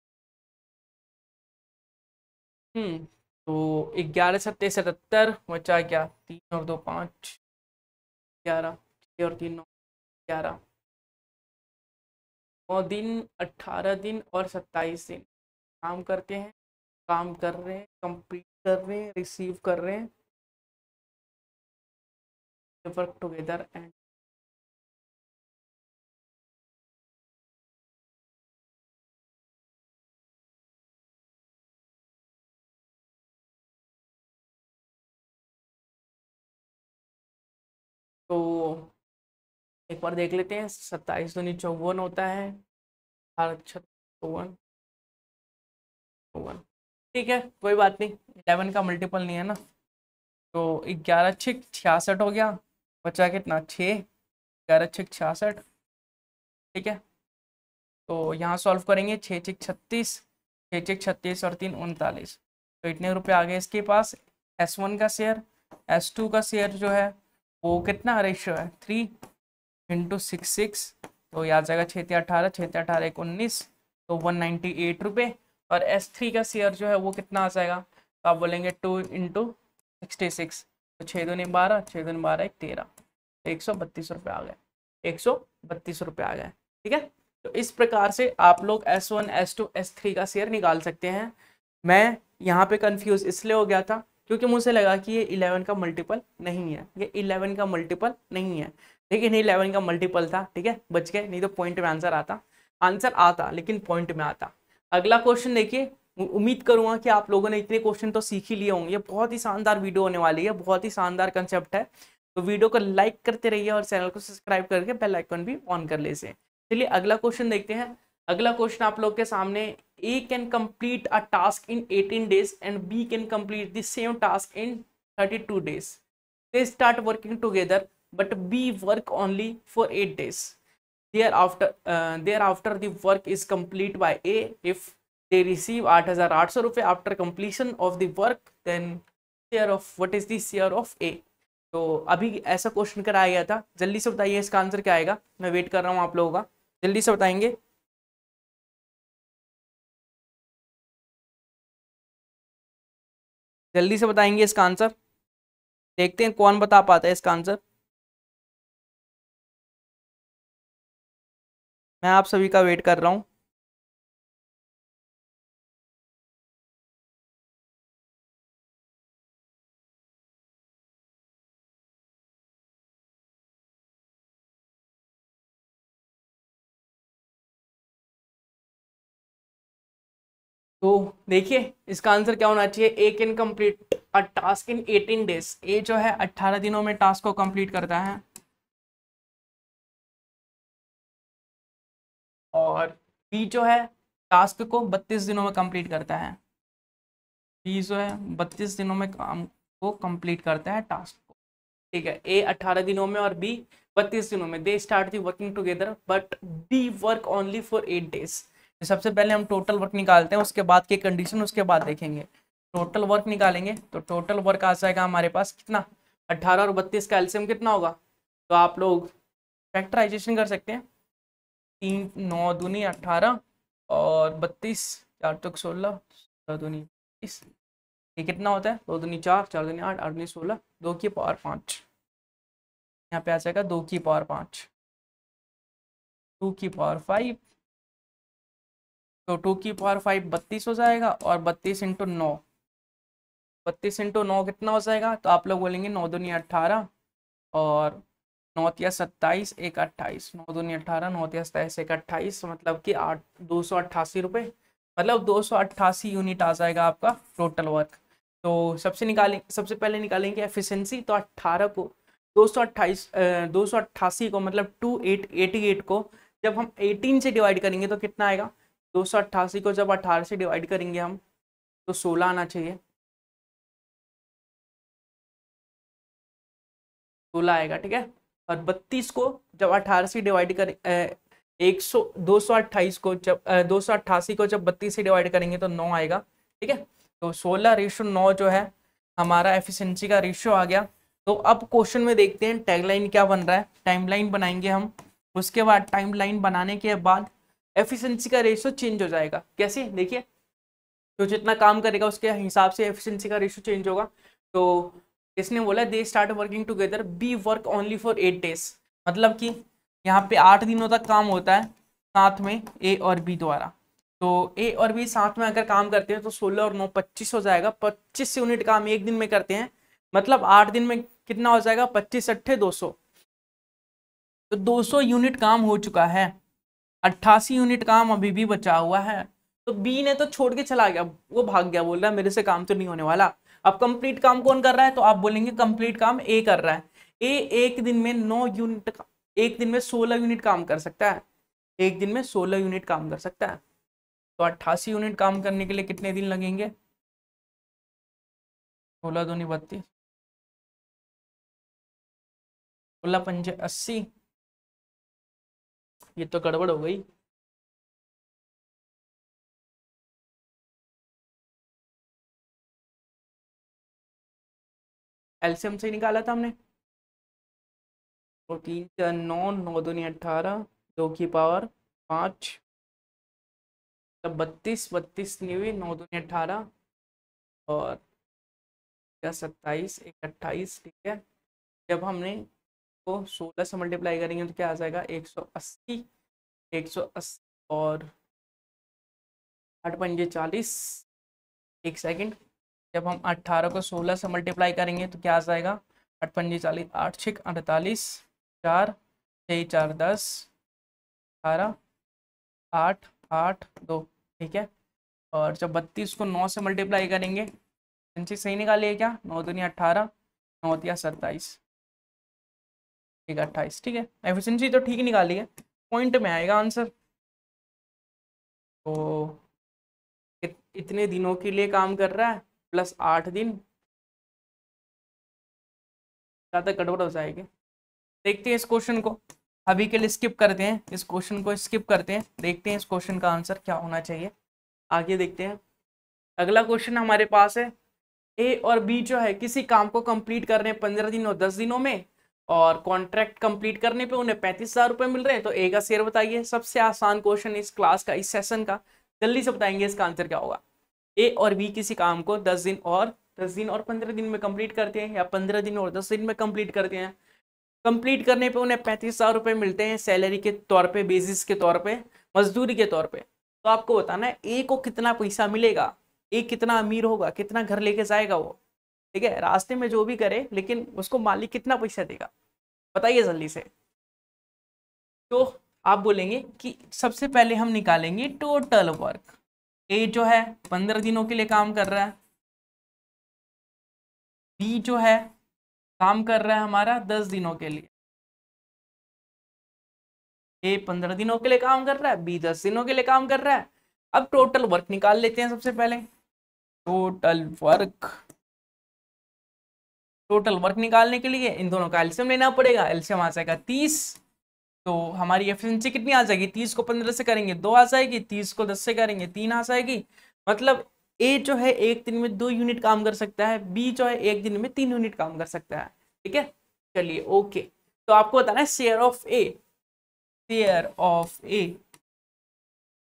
तो 11 सत्ते 77, बचा क्या, 3 और 2 5, 11, 6 और 3 9, 11, 9 दिन 18 दिन और 27 दिन काम करते हैं, काम कर रहे हैं, कंप्लीट कर रहे हैं, रिसीव कर रहे हैं, वर्क टुगेदर एंड एक बार देख लेते हैं, 27 दूनी 54 होता है, 54, ठीक है कोई बात नहीं, 11 का मल्टीपल नहीं है ना, तो 11 छिक 66 हो गया, बचा कितना 6, 11 छिक 66, ठीक है। तो यहाँ सॉल्व करेंगे, 6 छिक 36, 6 छिक 36 और 3 39, तो इतने रुपए आ गए इसके पास। S1 का शेयर, S2 का शेयर जो है वो कितना रेशियो है 3 इंटू 6, तो याद जाएगा 6 18, 6 18 19, तो 198 रुपये। और S3 का शेयर जो है वो कितना आ जाएगा, तो आप बोलेंगे 2 इंटू 66, तो 6 दूनी 12, 6 दूनी 12 1 13, 132 रुपये आ गए, 132 रुपये आ गए, ठीक है। तो इस प्रकार से आप लोग S1 S2 S3 का शेयर निकाल सकते हैं। मैं यहाँ पे कंफ्यूज इसलिए हो गया था क्योंकि मुझे लगा कि ये 11 का मल्टीपल नहीं है, ये 11 का मल्टीपल नहीं है, लेकिन 11 का मल्टीपल था, ठीक है, बच गए, नहीं तो पॉइंट में आंसर आता लेकिन पॉइंट में आता। अगला क्वेश्चन देखिए, उम्मीद करूंगा कि आप लोगों ने इतने क्वेश्चन तो सीख ही लिए होंगे, ये बहुत ही शानदार वीडियो होने वाली है, बहुत ही शानदार कंसेप्ट है, तो वीडियो को लाइक करते रहिए और चैनल को सब्सक्राइब करके बेल आइकन भी ऑन कर लीजिए। चलिए अगला क्वेश्चन देखते हैं। अगला क्वेश्चन आप लोग के सामने, A can complete a task in 18 days and B can complete the same task in 32 days. They start working together, but B work only for 8 days. Thereafter the work is complete by A. If they receive 8,800 रुपये after completion of the work, then what is the share of A? तो अभी ऐसा क्वेश्चन कराया गया था, जल्दी से बताइए इसका आंसर क्या आएगा, मैं वेट कर रहा हूँ आप लोगों का, जल्दी से बताएंगे। जल्दी से बताएंगे इसका आंसर, देखते हैं कौन बता पाता है इसका आंसर। मैं आप सभी का वेट कर रहा हूँ। तो देखिए इसका आंसर क्या होना चाहिए, A can complete a task in 18 days. A जो है 18 दिनों में टास्क को कंप्लीट करता है, और बी जो है टास्क को 32 दिनों में कंप्लीट करता है। बी जो है 32 दिनों में काम को कंप्लीट करता है टास्क को, ठीक है। ए 18 दिनों में और बी 32 दिनों में। They start the working together but B work only for 8 days. सबसे पहले हम टोटल वर्क निकालते हैं, उसके बाद की कंडीशन उसके बाद देखेंगे। टोटल वर्क निकालेंगे तो टोटल वर्क आ जाएगा हमारे पास कितना, 18 और 32 का एलसीएम कितना होगा, तो आप लोग फैक्टराइजेशन कर सकते हैं। 3 9 दूनी 18 और 32 4 चौक 16 16 दूनी 20, ये कितना होता है, 2 दूनी 4 4 दूनी 8 8 दूनी 16, 2 की पावर 5, यहाँ पे आ जाएगा 2 की पावर 5, 2 की पावर 5, तो 2 की पावर 5 32 हो जाएगा, और 32 इंटू 9, 32 इंटू 9 कितना हो जाएगा, तो आप लोग बोलेंगे 9 दूनी 18 और 9 तिया 27 1 28, 9 दूनी 18 9 तिया 27 1 28, मतलब कि 288 रुपये, मतलब 288 यूनिट आ जाएगा आपका टोटल वर्क। तो सबसे पहले निकालेंगे एफिशिएंसी, तो 18 को 288 को मतलब 2888 को जब हम 18 से डिवाइड करेंगे तो कितना आएगा, 288 को जब 18 से डिवाइड करेंगे हम तो 16 आना चाहिए, 16 आएगा, ठीक है। और 32 को जब 18 से डिवाइड करें 228 को जब 288 को जब 32 से डिवाइड करेंगे तो 9 आएगा, ठीक है। तो 16:9 जो है हमारा एफिशिएंसी का रेशियो आ गया। तो अब क्वेश्चन में देखते हैं टैगलाइन क्या बन रहा है, टाइमलाइन बनाएंगे हम, उसके बाद टाइमलाइन बनाने के बाद एफिशिएंसी का रेशियो चेंज हो जाएगा। कैसे, देखिए तो जितना काम करेगा उसके हिसाब से एफिशिएंसी का रेशियो चेंज होगा। तो इसने बोला they start working together, B work only for 8 days, मतलब कि यहाँ पे 8 दिनों तक काम होता है साथ में ए और बी द्वारा। तो ए और बी साथ में अगर काम करते हैं तो 16 और 9 25 हो जाएगा, 25 यूनिट काम एक दिन में करते हैं, मतलब 8 दिन में कितना हो जाएगा, 25 अट्ठे 200, तो 200 यूनिट काम हो चुका है, 88 यूनिट काम अभी भी बचा हुआ है। तो बी ने तो छोड़ के चला गया, वो भाग गया, बोल रहा है मेरे से काम तो नहीं होने वाला। अब कंप्लीट काम कौन कर रहा है, तो आप बोलेंगे कंप्लीट काम ए कर रहा है। ए एक दिन में 9 यूनिट एक दिन में 16 यूनिट काम कर सकता है, एक दिन में 16 यूनिट काम कर सकता है। तो 88 यूनिट काम करने के लिए कितने दिन लगेंगे? 16 दूनी 32, 16 पंजे 80, ये तो गड़बड़ हो गई। एलसीएम से निकाला था हमने, और 3 4 9, 9 दूनी 18, 2 की पावर 5, तब 32, 32 नहीं हुई, 9 दूनी 18 और क्या 27, 1 28, ठीक है। जब हमने को 16 से मल्टीप्लाई करेंगे तो क्या आ जाएगा? 180, 180 और 8 पंजे 40, एक सेकंड। जब हम 18 को 16 से मल्टीप्लाई करेंगे तो क्या आ जाएगा? 8 पंजे 40, 8 6 48, 4 6 4 10, 18, 8 8 2, ठीक है। और जब 32 को 9 से मल्टीप्लाई करेंगे, सही निकालिए क्या? 9 दूनी 18, 9 तिया 27, ठीक है 28, ठीक है। एफिशिएंसी तो ठीक निकाली है, पॉइंट में आएगा आंसर। तो इतने दिनों के लिए काम कर रहा है प्लस 8 दिन, ज़्यादा गड़बड़ हो जाएगी। देखते हैं इस क्वेश्चन को, अभी के लिए स्किप करते हैं, इस क्वेश्चन को स्किप करते हैं, देखते हैं इस क्वेश्चन का आंसर क्या होना चाहिए। आगे देखते हैं। अगला क्वेश्चन हमारे पास है, ए और बी जो है किसी काम को कंप्लीट कर रहे हैं 15 दिन और 10 दिनों में, और कॉन्ट्रैक्ट कंप्लीट करने पे उन्हें 35,000 रुपये मिल रहे हैं। तो ए का शेयर बताइए। सबसे आसान क्वेश्चन इस क्लास का, इस सेशन का, जल्दी से बताएंगे इसका आंसर क्या होगा। ए और बी किसी काम को 10 दिन और 15 दिन में कंप्लीट करते हैं, या 15 दिन और 10 दिन में कंप्लीट करते हैं। कंप्लीट करने पे उन्हें 35,000 रुपये मिलते हैं सैलरी के तौर पे, बेसिस के तौर पे, मजदूरी के तौर पे। तो आपको बताना है ए को कितना पैसा मिलेगा, ए कितना अमीर होगा, कितना घर लेके जाएगा वो, ठीक है। रास्ते में जो भी करे, लेकिन उसको मालिक कितना पैसा देगा, बताइए जल्दी से। तो आप बोलेंगे कि सबसे पहले हम निकालेंगे टोटल वर्क। ए जो है 15 दिनों के लिए काम कर रहा है, बी जो है काम कर रहा है हमारा 10 दिनों के लिए। ए 15 दिनों के लिए काम कर रहा है, बी 10 दिनों के लिए काम कर रहा है। अब टोटल वर्क निकाल लेते हैं सबसे पहले। टोटल वर्क निकालने के लिए इन दोनों का एलसीएम लेना पड़ेगा। एलसीएम आ जाएगा 30। तो हमारी एफिशिएंसी कितनी आ जाएगी? 30 को 15 से करेंगे 2 आ जाएगी, 30 को 10 से करेंगे 3 आ जाएगी। मतलब ए जो है एक दिन में 2 यूनिट काम कर सकता है, बी जो है एक दिन में 3 यूनिट काम कर सकता है, ठीक है। चलिए ओके, तो आपको बताना है share of A, share of A,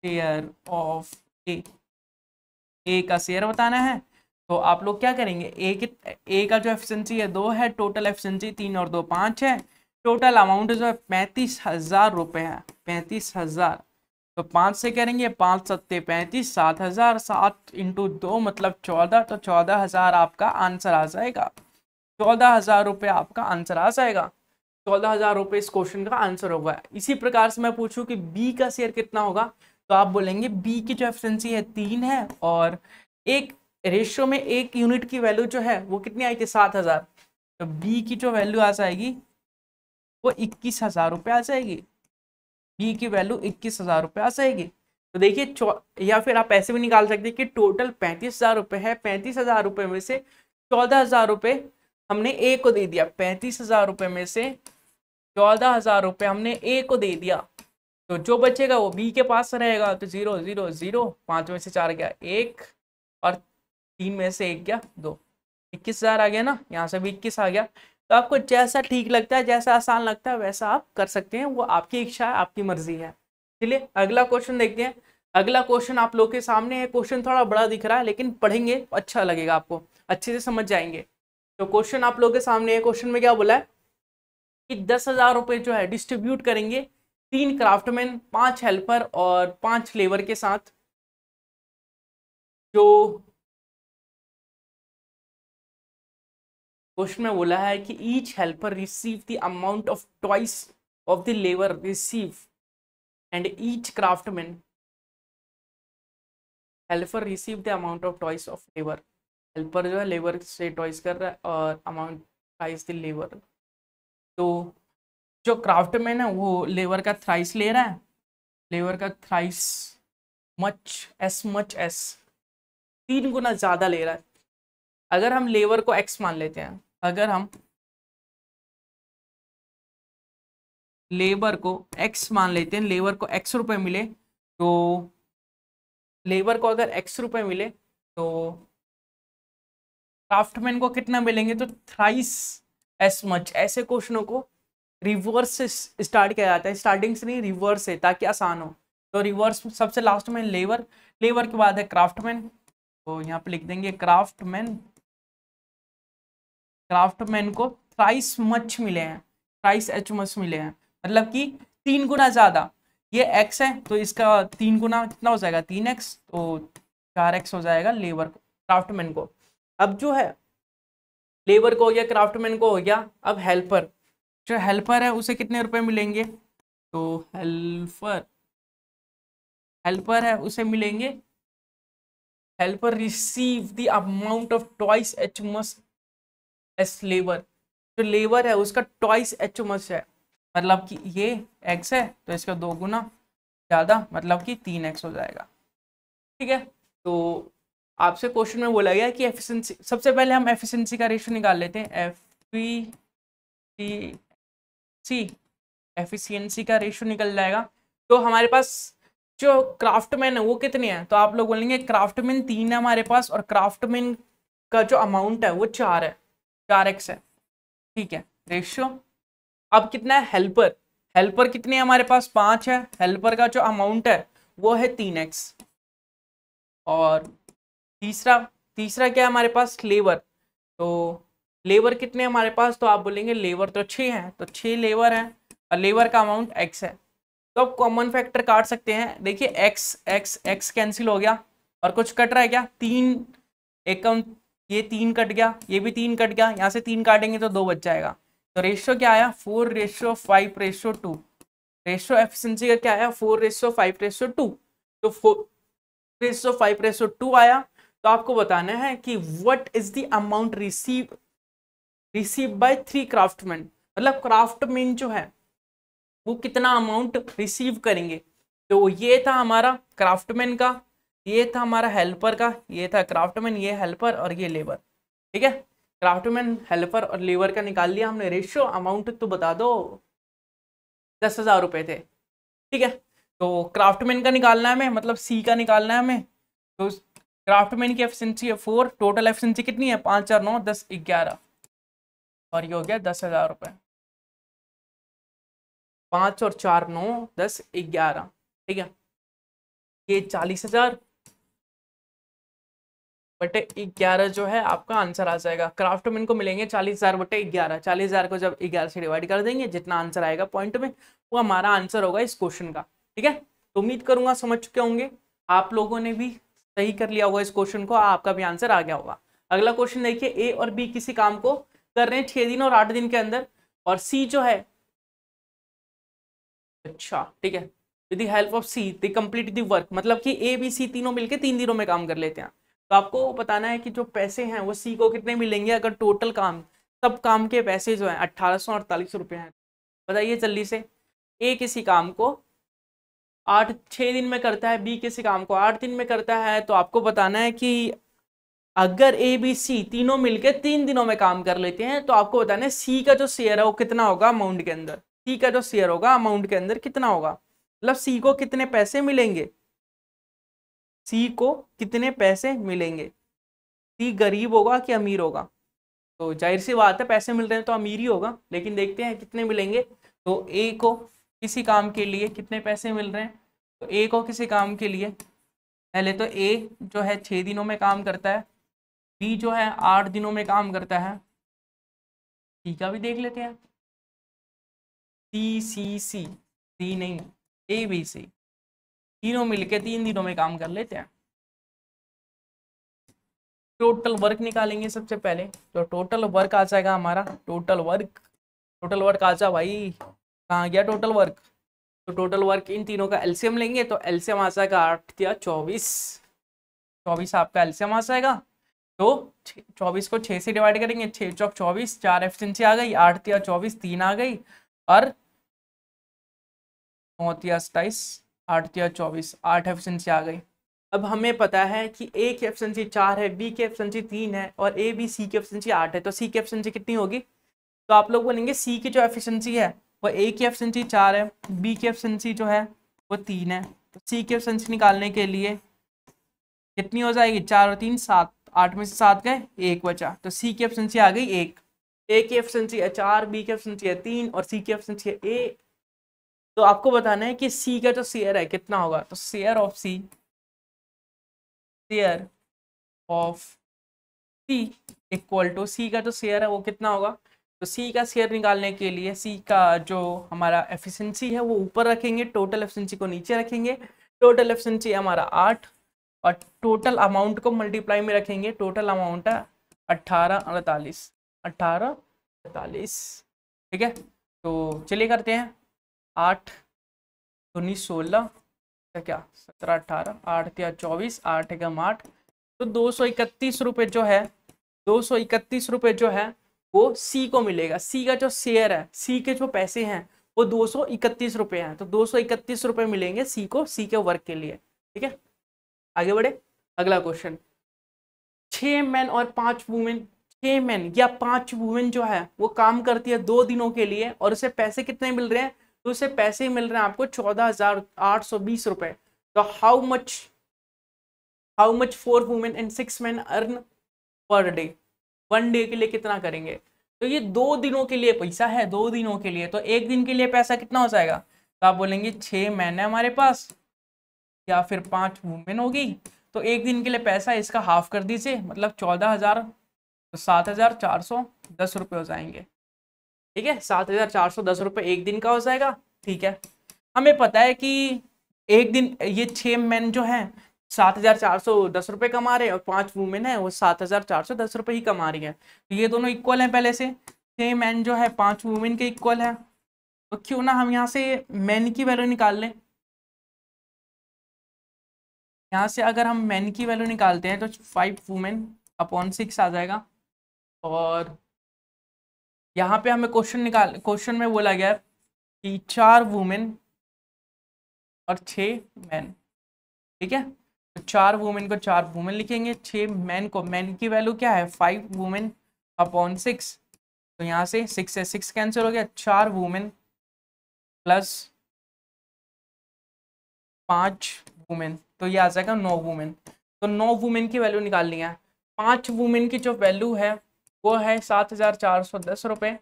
share of A, A का शेयर बताना है। तो आप लोग क्या करेंगे, ए का जो एफिशिएंसी है 2 है, टोटल एफिशिएंसी 3 और 2 5 है, टोटल अमाउंट जो है 35,000 रुपये है, 35,000। तो 5 से करेंगे, 5 सत्ते 35, 7,000, 7 इंटू 2 मतलब 14, तो 14,000 आपका आंसर आ जाएगा। 14,000 रुपये आपका आंसर आ जाएगा। 14,000 रुपये इस क्वेश्चन का आंसर होगा। इसी प्रकार से मैं पूछूं कि बी का शेयर कितना होगा, तो आप बोलेंगे बी की जो एफिशिएंसी है 3 है, और एक रेशियो में एक यूनिट की वैल्यू जो है वो कितनी आई थी? 7,000। तो बी की जो वैल्यू आ जाएगी वो 21,000 रुपये आ जाएगी। बी की वैल्यू 21,000 रुपये आ जाएगी। तो देखिए, या फिर आप ऐसे भी निकाल सकते हैं कि टोटल 35,000 रुपये है, 35,000 रुपये में से 14,000 रुपये हमने ए को दे दिया, 35,000 रुपये में से 14,000 रुपये हमने ए को दे दिया। तो जो बचेगा वो बी के पास रहेगा। तो 0 0 0, 5 में से 4 गया 1, और 3 में से 1 गया 2, 21,000 आ गया ना, यहाँ से भी 21 आ गया। तो आपको जैसा ठीक लगता है, जैसा आसान लगता है वैसा आप कर सकते हैं, वो आपकी इच्छा है, आपकी मर्जी है। चलिए अगला क्वेश्चन देखते हैं। अगला क्वेश्चन आप लोग के सामने है। क्वेश्चन थोड़ा बड़ा दिख रहा है, लेकिन पढ़ेंगे तो अच्छा लगेगा, आपको अच्छे से समझ जाएंगे। तो क्वेश्चन आप लोग के सामने है। क्वेश्चन में क्या बोला है कि 10,000 रुपये जो है डिस्ट्रीब्यूट करेंगे 3 क्राफ्टमैन, 5 हेल्पर और 5 लेबर के साथ। जो क्वेश्चन में बोला है कि each helper receive the amount of twice of the labour receive, and each craftsman helper receive the amount of twice of labour. Helper जो है लेबर से ट्वाइस कर रहा है, और अमाउंट ट्वाइस द लेबर। तो जो क्राफ्टमैन है वो लेबर का थ्राइस ले रहा है, लेबर का थ्राइस मच एस 3 गुना ज्यादा ले रहा है। अगर हम लेबर को एक्स मान लेते हैं, अगर हम लेबर को एक्स मान लेते हैं, लेबर को एक्स रुपए मिले, तो लेबर को अगर एक्स रुपए मिले तो क्राफ्टमैन को कितना मिलेंगे, तो थ्राइस एस मच। ऐसे क्वेश्चनों को रिवर्स से स्टार्ट किया जाता है, स्टार्टिंग से नहीं, रिवर्स से, ताकि आसान हो। तो रिवर्स सबसे लास्ट में लेबर, लेबर के बाद है क्राफ्टमैन, तो यहाँ पे लिख देंगे क्राफ्टमैन। क्राफ्टमैन को थ्राइस मच मिले हैं, थ्राइस एच मच मिले हैं, मतलब कि 3 गुना ज्यादा। ये x है तो इसका 3 गुना कितना हो जाएगा, 3x, तो 4x हो जाएगा लेबर को, क्राफ्टमैन को। अब जो है लेबर को हो गया, क्राफ्टमैन को हो गया, अब हेल्पर, जो हेल्पर है उसे कितने रुपए मिलेंगे, तो हेल्पर, हेल्पर है उसे मिलेंगे, helper receive the amount of twice H much S labour. जो लेबर है उसका ट्वाइस एच मच है, मतलब कि ये x है तो इसका 2 गुना ज़्यादा, मतलब कि 3x हो जाएगा। ठीक है, तो आपसे क्वेश्चन में बोला गया कि एफिशिएंसी, सबसे पहले हम एफिशिएंसी का रेशियो निकाल लेते हैं। एफिशिएंसी का रेशियो निकल जाएगा। तो हमारे पास जो क्राफ्टमैन है वो कितने हैं, तो आप लोग बोलेंगे क्राफ्टमैन 3 है हमारे पास, और क्राफ्टमैन का जो अमाउंट है वो 4 है, 4x है। ठीक है, रेशियो। अब कितना है हेल्पर, हेल्पर कितने हैं हमारे पास, 5 है, हेल्पर का जो अमाउंट है वो है 3x। और तीसरा, तीसरा क्या है हमारे पास, लेबर, तो लेबर कितने हैं हमारे पास, तो आप बोलेंगे लेबर तो 6 हैं, तो 6 लेबर हैं, और लेबर का अमाउंट x है। तो अब कॉमन फैक्टर काट सकते हैं, देखिए x x x कैंसिल हो गया, और कुछ कट रहा है क्या, 3, एक कम, ये 3 कट गया, ये भी 3 कट गया, यहाँ से 3 काटेंगे तो 2 बच जाएगा। तो रेशियो क्या आया, 4:5:2। रेशियो एफिशिएंसी का क्या आया, 4:5:2। तो 4:5:2 आया। तो आपको बताना है कि what is the amount receive by 3 craftsman, मतलब क्राफ्टमैन जो है वो कितना अमाउंट रिसीव करेंगे। तो ये था हमारा क्राफ्टमैन का, ये था हमारा हेल्पर का, ये था क्राफ्टमैन, ये हेल्पर और ये लेबर। ठीक है, क्राफ्टमैन, हेल्पर और लेबर का निकाल लिया हमने रेशियो। अमाउंट तो बता दो, 10,000 रुपए थे। ठीक है, तो क्राफ्टमैन का निकालना है हमें, मतलब सी का निकालना है हमें। तो क्राफ्टमैन की एफिशिएंसी है 4, टोटल एफिशिएंसी कितनी है, 5 4 9 10 11, और ये हो गया 10,000 रुपए। 5 और 4 9 10 11। ठीक है, ये 40,000 बटे 11 जो है आपका आंसर आ जाएगा। क्राफ्टमैन को मिलेंगे 40,000 बटे 11। 40,000 को जब 11 से डिवाइड कर देंगे, जितना आंसर आएगा पॉइंट में, वो हमारा आंसर होगा इस क्वेश्चन का। ठीक है, तो उम्मीद करूंगा समझ चुके होंगे, आप लोगों ने भी सही कर लिया होगा इस क्वेश्चन को, आपका भी आंसर आ गया होगा। अगला क्वेश्चन देखिए, ए और बी किसी काम को कर रहे हैं 6 दिन और 8 दिन के अंदर, और सी जो है, अच्छा ठीक है, with the help of C they complete the work, मतलब कि ए बी सी तीनों मिलके 3 दिनों में काम कर लेते हैं। तो आपको बताना है कि जो पैसे हैं वो सी को कितने मिलेंगे, अगर टोटल काम, सब काम के पैसे जो है 1848 रुपये हैं। बताइए जल्दी से, ए किसी काम को 6 दिन में करता है, बी किसी काम को 8 दिन में करता है, तो आपको बताना है कि अगर ए बी सी तीनों मिलके 3 दिनों में काम कर लेते हैं, तो आपको बताना है सी का जो शेयर है वो कितना होगा अमाउंट के अंदर, सी का जो शेयर होगा अमाउंट के अंदर कितना होगा, मतलब सी को कितने पैसे मिलेंगे, सी को कितने पैसे मिलेंगे, सी गरीब होगा कि अमीर होगा, तो जाहिर सी बात है पैसे मिल रहे हैं तो अमीर ही होगा, लेकिन देखते हैं कितने मिलेंगे। तो ए को किसी काम के लिए कितने पैसे मिल रहे हैं, तो ए को किसी काम के लिए, पहले तो ए जो है 6 दिनों में काम करता है, बी जो है 8 दिनों में काम करता है, सी का भी देख लेते हैं, सी नहीं, ए बी सी तीनों मिलके 3 दिनों में काम कर लेते हैं। टोटल वर्क निकालेंगे सबसे पहले, तो टोटल वर्क आ जाएगा हमारा, टोटल वर्क आ जा भाई, कहाँ गया टोटल वर्क, तो टोटल वर्क इन तीनों का एलसीएम लेंगे, तो एलसीएम आ जाएगा 8 या 24, 24 आपका एलसीएम आ जाएगा। तो 24 को 6 से डिवाइड करेंगे, 6 चौक 24, 4 एफिशिएंसी आ गई, 8 या 24 3 आ गई, और 9 तिया 27, 8 तिया 24, 8 एफिशिएंसी आ गई। अब हमें पता है कि ए की एफिशिएंसी 4 है, बी की एफिशिएंसी 3 है और ए बी सी की एफिशिएंसी 8 है, तो सी की एफिशिएंसी कितनी होगी? तो आप लोग बोलेंगे सी की जो एफिशिएंसी है वो ए की एफिशिएंसी 4 है, बी की एफिशिएंसी जो है वो 3 है, तो सी की एफिशिएंसी निकालने के लिए कितनी हो जाएगी? 4 और 3 7, 8 में से 7 गए, 1 बचा, तो सी की एफिशिएंसी आ गई 1। ए की एफिशिएंसी है 4, बी की एफिशिएंसी है 3 और सी की एफिशिएंसी है ए। तो आपको बताना है कि सी का जो शेयर है कितना होगा, तो share of C equal to C का जो शेयर है वो कितना होगा? तो सी का शेयर निकालने के लिए सी का जो हमारा एफिशिएंसी है वो ऊपर रखेंगे, टोटल एफिशिएंसी को नीचे रखेंगे। टोटल एफिशिएंसी हमारा 8 और टोटल अमाउंट को मल्टीप्लाई में रखेंगे, टोटल अमाउंट है 1848, 1848। ठीक है, तो चलिए करते हैं। 8 19 16 क्या 17 18, 8 तिया 24, 8 एकम 8, तो 231 रुपये जो है, 231 रुपये जो है वो सी को मिलेगा। सी का जो शेयर है, सी के जो पैसे हैं वो 231 रुपये हैं, तो 231 रुपये मिलेंगे सी को, सी के वर्क के लिए। ठीक है, आगे बढ़े। अगला क्वेश्चन, 6 मैन और 5 वुमेन, 6 मैन या 5 वुमेन जो है वो काम करती है 2 दिनों के लिए और उसे पैसे कितने मिल रहे हैं? तो उसे पैसे मिल रहे हैं आपको 14,820 रुपए। तो how much 4 women and 6 man earn per day, 1 day के लिए कितना करेंगे? तो ये 2 दिनों के लिए पैसा है, 2 दिनों के लिए, तो 1 दिन के लिए पैसा कितना हो जाएगा? तो आप बोलेंगे 6 मैन है हमारे पास या फिर 5 वुमेन होगी, तो 1 दिन के लिए पैसा इसका हाफ कर दीजिए, मतलब 14,000, तो 7,410 रुपये हो जाएंगे। ठीक है, 7,410 रुपये 1 दिन का हो जाएगा। ठीक है, हमें पता है कि 1 दिन ये 6 मैन जो हैं 7,410 रुपये कमा रहे हैं और 5 वुमेन है वो 7,410 रुपये ही कमा रही है, तो ये दोनों इक्वल हैं पहले से। 6 मैन जो है 5 वुमेन के इक्वल है, तो क्यों ना हम यहाँ से मैन की वैल्यू निकाल लें। यहाँ से अगर हम मैन की वैल्यू निकालते हैं तो 5 वुमेन अपॉन 6 आ जाएगा, और यहाँ पे हमें क्वेश्चन में बोला गया कि 4 वुमेन और 6 मैन। ठीक है, तो 4 वुमेन को 4 वुमेन लिखेंगे, 6 मैन को, मैन की वैल्यू क्या है 5 वुमेन अपॉन 6, तो यहाँ से 6 से 6 कैंसिल हो गया, 4 वुमेन प्लस 5 वुमेन, तो ये आ जाएगा 9 वुमेन। तो 9 वुमेन की वैल्यू निकालनी है। 5 वुमेन की जो वैल्यू है वो है 7,410 रुपये,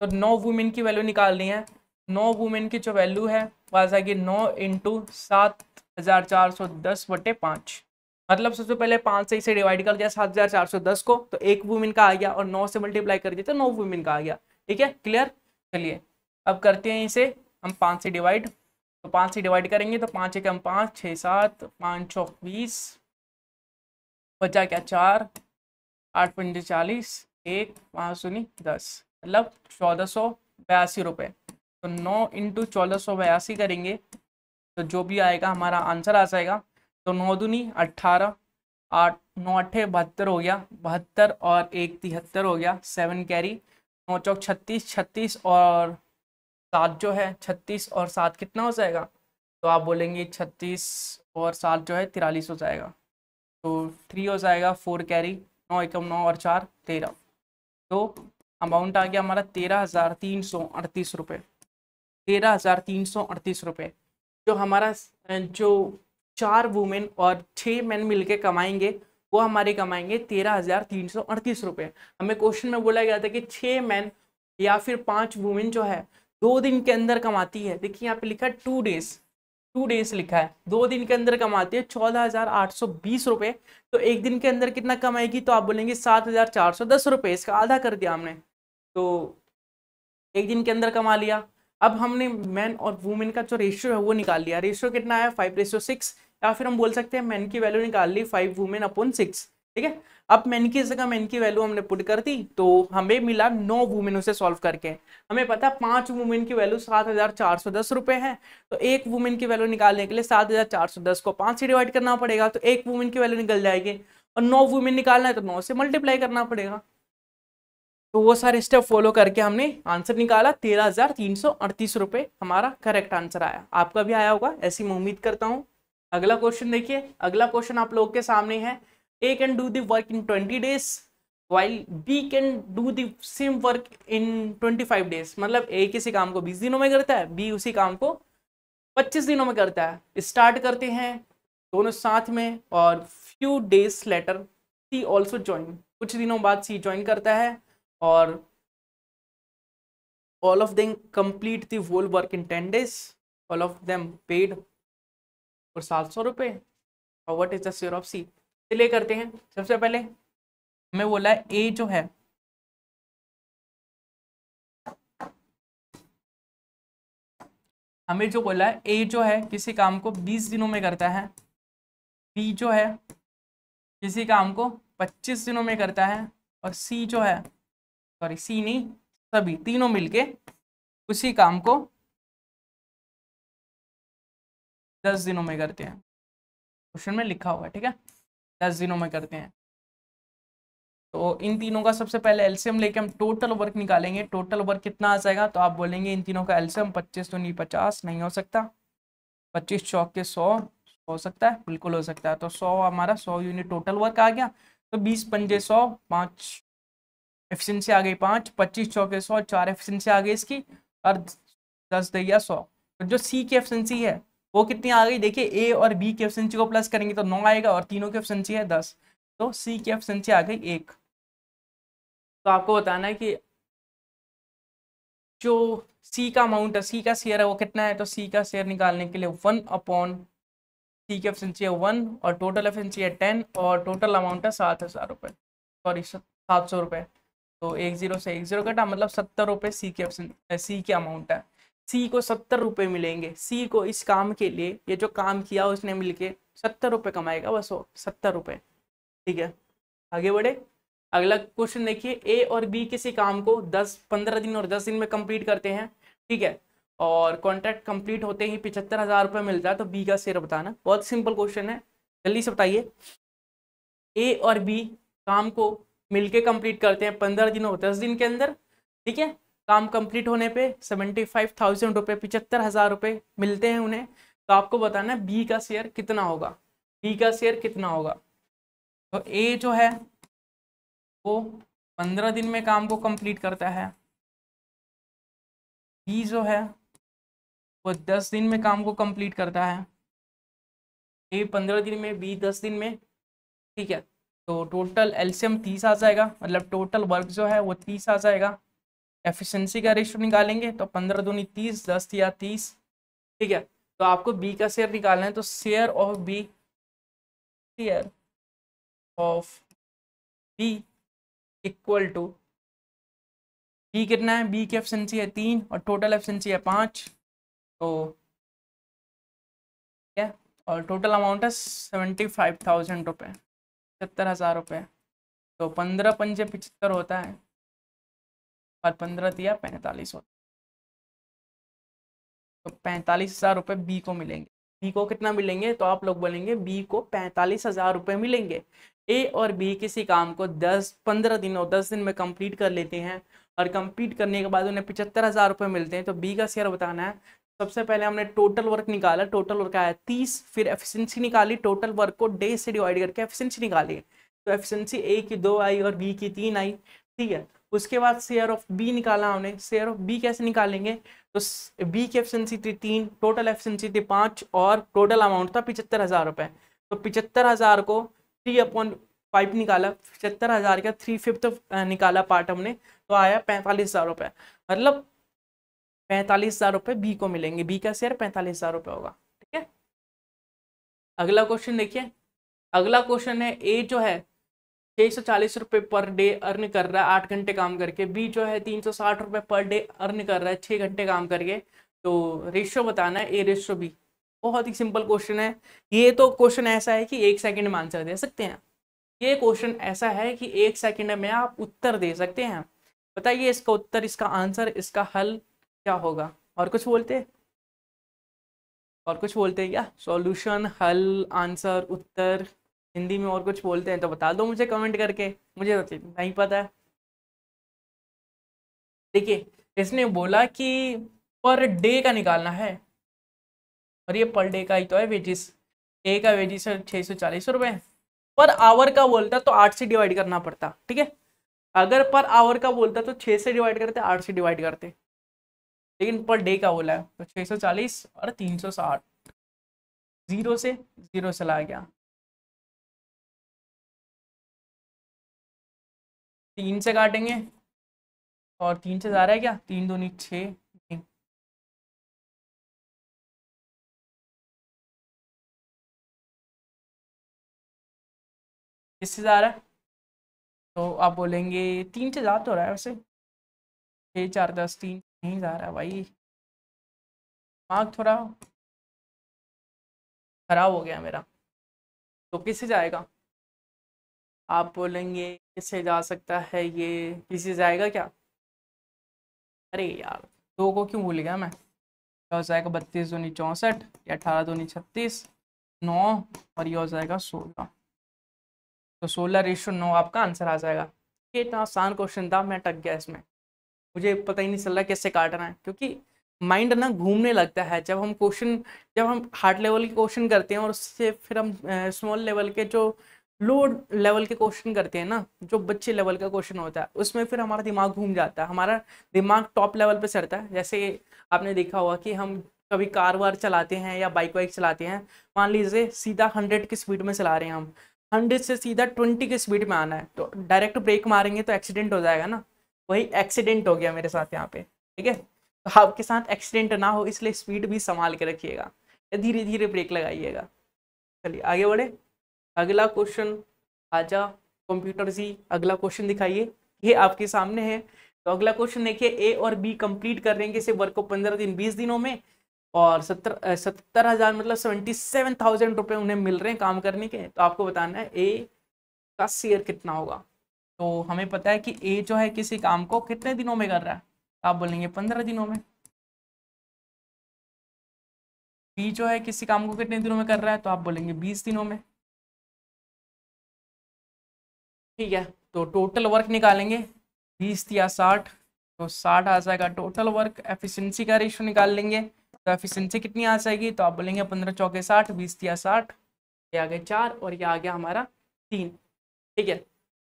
तो 9 वुमेन की वैल्यू निकालनी है। 9 वुमेन की जो वैल्यू है वो आ जाएगी 9 इंटू 7,410/5, मतलब सबसे पहले 5 से इसे डिवाइड कर दिया 7,410 को, तो 1 वुमेन का आ गया, और 9 से मल्टीप्लाई कर दिया तो 9 वुमेन का आ गया। ठीक है, क्लियर। चलिए अब करते हैं इसे हम 5 से डिवाइड, तो 5 से डिवाइड करेंगे तो 5 एकम 5, 6 7, 5 चौक 20, बचा क्या 4, 8 पंजे 40, 1 5 शून्य 10, मतलब 1,482 रुपये। तो 9 इंटू 1,482 करेंगे तो जो भी आएगा हमारा आंसर आ जाएगा। तो 9 दूनी 18, 8 9 8 72 हो गया, 72 और 1 73 हो गया, 7 कैरी, 9 चौक 36, 36 और 7 जो है 36 और 7 कितना हो जाएगा? तो आप बोलेंगे 36 और 7 जो है 43 हो जाएगा, तो 3 हो जाएगा, 4 कैरी, 9 एकम 9 और 4 13, तो अमाउंट आ गया हमारा 13,338 रुपये। 13,338 रुपये जो हमारा जो 4 वुमेन और 6 मैन मिलके कमाएंगे वो हमारे कमाएंगे 13,338 रुपये। हमें क्वेश्चन में बोला गया था कि 6 मैन या फिर 5 वुमेन जो है 2 दिन के अंदर कमाती है। देखिए यहाँ पे लिखा है 2 डेज लिखा है, 2 दिन के अंदर कमाती है 14,820 रुपये। तो 1 दिन के अंदर कितना कमाएगी? तो आप बोलेंगे 7,410 रुपये, इसका आधा कर दिया हमने, तो 1 दिन के अंदर कमा लिया। अब हमने मैन और वुमेन का जो रेशियो है वो निकाल लिया। रेशियो कितना है 5:6, या फिर हम बोल सकते हैं मैन की वैल्यू निकाल ली 5 वुमेन अपॉन 6। ठीक है, अब मैन की जगह मैन की वैल्यू हमने पुट कर दी तो हमें मिला 9 वुमेन उसे सॉल्व करके। हमें पता है 5 वुमेन की वैल्यू 7,410 रुपये है, तो 1 वुमेन की वैल्यू निकालने के लिए 7,410 को 5 से डिवाइड करना पड़ेगा, तो 1 वुमेन की वैल्यू निकल जाएगी, और 9 वुमेन निकालना है तो 9 से मल्टीप्लाई करना पड़ेगा। तो वो सारे स्टेप फॉलो करके हमने आंसर निकाला, 13,338 रुपये हमारा करेक्ट आंसर आया। आपका भी आया होगा ऐसी मैं उम्मीद करता हूँ। अगला क्वेश्चन देखिए, अगला क्वेश्चन आप लोग के सामने है, A can do the work in 20 days while B can do the same work in 25 days। मतलब ए किसी काम को 20 दिनों में करता है, बी उसी काम को 25 दिनों में करता है। स्टार्ट करते हैं दोनों साथ में और few days later C also join, कुछ दिनों बाद सी ज्वाइन करता है और all of them complete the whole work in 10 days, all of them paid और 700 रुपये। और what is the share of C. चलिए करते हैं। सबसे पहले हमें बोला है ए जो है हमें जो बोला है ए जो है किसी काम को 20 दिनों में करता है, बी जो है किसी काम को 25 दिनों में करता है और सी जो है, सॉरी सी नहीं, सभी तीनों मिलके उसी काम को 10 दिनों में करते हैं। क्वेश्चन में लिखा हुआ है, ठीक है, 10 दिनों में करते हैं। तो इन तीनों का सबसे पहले एलसीएम लेके हम टोटल वर्क निकालेंगे। टोटल वर्क कितना आ जाएगा, तो आप बोलेंगे इन तीनों का एलसीएम 25 तो नहीं 50 नहीं हो सकता, 25 चौक के 100 हो सकता है, बिल्कुल हो सकता है। तो 100 हमारा 100 यूनिट टोटल वर्क आ गया। तो 20 पंजे 100, 5 एफिशिएंसी आ गई 5, 25 चौके 100, 4 एफिशिएंसी आ गई इसकी और 10 दैया 100। तो जो सी की एफिशिएंसी है वो कितनी आ गई, देखिए ए और बी की एफिशिएंसी को प्लस करेंगे तो 9 आएगा और तीनों की एफिशिएंसी है 10, तो सी की एफिशिएंसी आ गई 1। तो आपको बताना है कि जो सी का अमाउंट है, सी का शेयर है वो कितना है। तो सी का शेयर निकालने के लिए 1 सी की एफिशिएंसी है 1 और टोटल एफिशिएंसी है 10 और टोटल अमाउंट है 7,000 रुपये, सॉरी 700 रुपये। तो 10 से 10 कटा, मतलब 70 रुपये सी की अमाउंट है। सी को 70 रुपये मिलेंगे। सी को इस काम के लिए, ये जो काम किया उसने मिलके 70 रुपये कमाएगा, बस वो 70 रुपये, ठीक है। आगे बढ़े, अगला क्वेश्चन देखिए, ए और बी किसी काम को 15 दिन और 10 दिन में कंप्लीट करते हैं, ठीक है, और कॉन्ट्रैक्ट कंप्लीट होते ही 75,000 रुपये मिलता है। तो बी का शेयर बताना, बहुत सिंपल क्वेश्चन है, जल्दी से बताइए। ए और बी काम को मिलके कंप्लीट करते हैं 15 दिन और 10 दिन के अंदर, ठीक है। काम कंप्लीट होने पे 75,000 रुपये, 75,000 रुपये मिलते हैं उन्हें। तो आपको बताना है बी का शेयर कितना होगा, बी का शेयर कितना होगा। तो ए जो है वो 15 दिन में काम को कंप्लीट करता है, बी जो है वो 10 दिन में काम को कंप्लीट करता है। ए 15 दिन में, बी 10 दिन में, ठीक है। तो टोटल एलसीएम 30 आ जाएगा, मतलब टोटल वर्क जो है वो 30 आ जाएगा। एफिशिएंसी का रेशियो निकालेंगे तो 15 दूनी 30, 10 या 30, ठीक है। तो आपको बी का शेयर निकालना है। तो share of B equal to, B कितना है, बी की एफिशिएंसी है 3 और टोटल एफिशिएंसी है 5, तो क्या, और टोटल अमाउंट है 75,000 रुपये, 75,000 रुपये। तो 15 पंजे 75 होता है और 15 दिया 45 होता है। तो 45,000 रुपये बी को मिलेंगे। बी को कितना मिलेंगे, तो आप लोग बोलेंगे बी को 45,000 रुपये मिलेंगे। ए और बी किसी काम को 15 दिन और 10 दिन में कंप्लीट कर लेते हैं और कंप्लीट करने के बाद उन्हें 75,000 रुपये मिलते हैं। तो बी का शेयर बताना है। सबसे पहले हमने टोटल वर्क निकाला, टोटल वर्क आया 30, फिर एफिशिएंसी निकाली, टोटल वर्क को डे से डिवाइड करके एफिशिएंसी निकाली। तो एफिशिएंसी ए की 2 आई और बी की 3 आई, ठीक है। उसके बाद शेयर ऑफ बी निकाला हमने। शेयर ऑफ बी कैसे निकालेंगे, तो बी की एफिशिएंसी थी 3, टोटल एफिशिएंसी थी 5 और टोटल अमाउंट था 75,000 रुपये। तो 75,000 को 3/5 निकाला, 75,000 का 3/5 निकाला पार्ट हमने, तो आया 45,000 रुपये। मतलब 45,000 रुपये बी को मिलेंगे। बी का शेयर 45,000 रुपये होगा, ठीक है। अगला क्वेश्चन देखिए, अगला क्वेश्चन है, ए जो है 640 रुपये पर डे अर्न कर रहा है 8 घंटे काम करके, बी जो है 360 रुपये पर डे अर्न कर रहा है 6 घंटे काम करके। तो रेशियो बताना है ए रेशियो बी। बहुत ही सिंपल क्वेश्चन है ये। तो क्वेश्चन ऐसा है कि 1 सेकंड में आंसर दे सकते हैं। ये क्वेश्चन ऐसा है कि 1 सेकंड में आप उत्तर दे सकते हैं। बताइए इसका उत्तर, इसका आंसर, इसका हल क्या होगा। और कुछ बोलते हैं, और कुछ बोलते हैं क्या, सॉल्यूशन, हल, आंसर, उत्तर, हिंदी में और कुछ बोलते हैं तो बता दो मुझे कमेंट करके, मुझे तो नहीं पता है। देखिए इसने बोला कि पर डे का निकालना है, और ये पर डे का ही तो है वेजिस। ए का वेजिस है 640 रुपये, पर आवर का बोलता तो 8 से डिवाइड करना पड़ता, ठीक है। अगर पर आवर का बोलता तो 6 से डिवाइड करते, 8 से डिवाइड करते, लेकिन पर डे का बोला है तो 640 और 360, जीरो से जीरो चला गया, 3 से काटेंगे, और 3 से जा रहा है क्या, 3 दूनी 6, किससे जा रहा है, तो आप बोलेंगे 3 से जा तो रहा है वैसे, 6 4 10, 3 नहीं जा रहा है भाई, दिमाग थोड़ा खराब हो गया मेरा, तो किससे जाएगा, आप बोलेंगे किससे जा सकता है, ये किससे जाएगा क्या, अरे यार दो को क्यों भूल गया मैं, क्या हो जाएगा 32 दूनी 64 या 18 दूनी 36, 9, और ये हो जाएगा 16, तो 16:9 आपका आंसर आ जाएगा। ये इतना आसान क्वेश्चन था, मैं अटक गया इसमें, मुझे पता ही नहीं चल रहा कैसे काटना है, क्योंकि माइंड ना घूमने लगता है जब हम क्वेश्चन, जब हम हार्ड लेवल के क्वेश्चन करते हैं और उससे फिर हम स्मॉल लेवल के जो लो लेवल के क्वेश्चन करते हैं ना, जो बच्चे लेवल का क्वेश्चन होता है उसमें फिर हमारा दिमाग घूम जाता है, हमारा दिमाग टॉप लेवल पे चढ़ता है। जैसे आपने देखा होगा कि हम कभी कार वार चलाते हैं या बाइक वाइक चलाते हैं, मान लीजिए सीधा 100 की स्पीड में चला रहे हैं हम, 100 से सीधा 20 की स्पीड में आना है, तो डायरेक्ट ब्रेक मारेंगे तो एक्सीडेंट हो जाएगा ना, वही एक्सीडेंट हो गया मेरे साथ यहाँ पे, ठीक है। तो आपके साथ एक्सीडेंट ना हो इसलिए स्पीड भी संभाल के रखिएगा, धीरे धीरे ब्रेक लगाइएगा। चलिए आगे बढ़े, अगला क्वेश्चन, आजा कंप्यूटर जी अगला क्वेश्चन दिखाइए, ये आपके सामने है। तो अगला क्वेश्चन देखिए, ए और बी कंप्लीट कर रहे हैं किसी वर्क को 15 दिन 20 दिनों में, और 70,000 मतलब 77,000 रुपये उन्हें मिल रहे हैं काम करने के, तो आपको बताना है ए का शेयर कितना होगा। तो हमें पता है कि ए जो है किसी काम को कितने दिनों में कर रहा है, आप बोलेंगे 15 दिनों में, बी जो है किसी काम को कितने दिनों में कर रहा है, तो आप बोलेंगे 20 दिनों में, ठीक है। तो टोटल वर्क निकालेंगे, 20 या 60, तो 60 आ जाएगा टोटल वर्क, एफिशिएंसी का रेशो निकाल लेंगे, तो एफिशिएंसी कितनी आ जाएगी, तो आप बोलेंगे 15 चौके 60, 20 या 60, ये आ गए 4 और ये आ गया हमारा 3, ठीक है।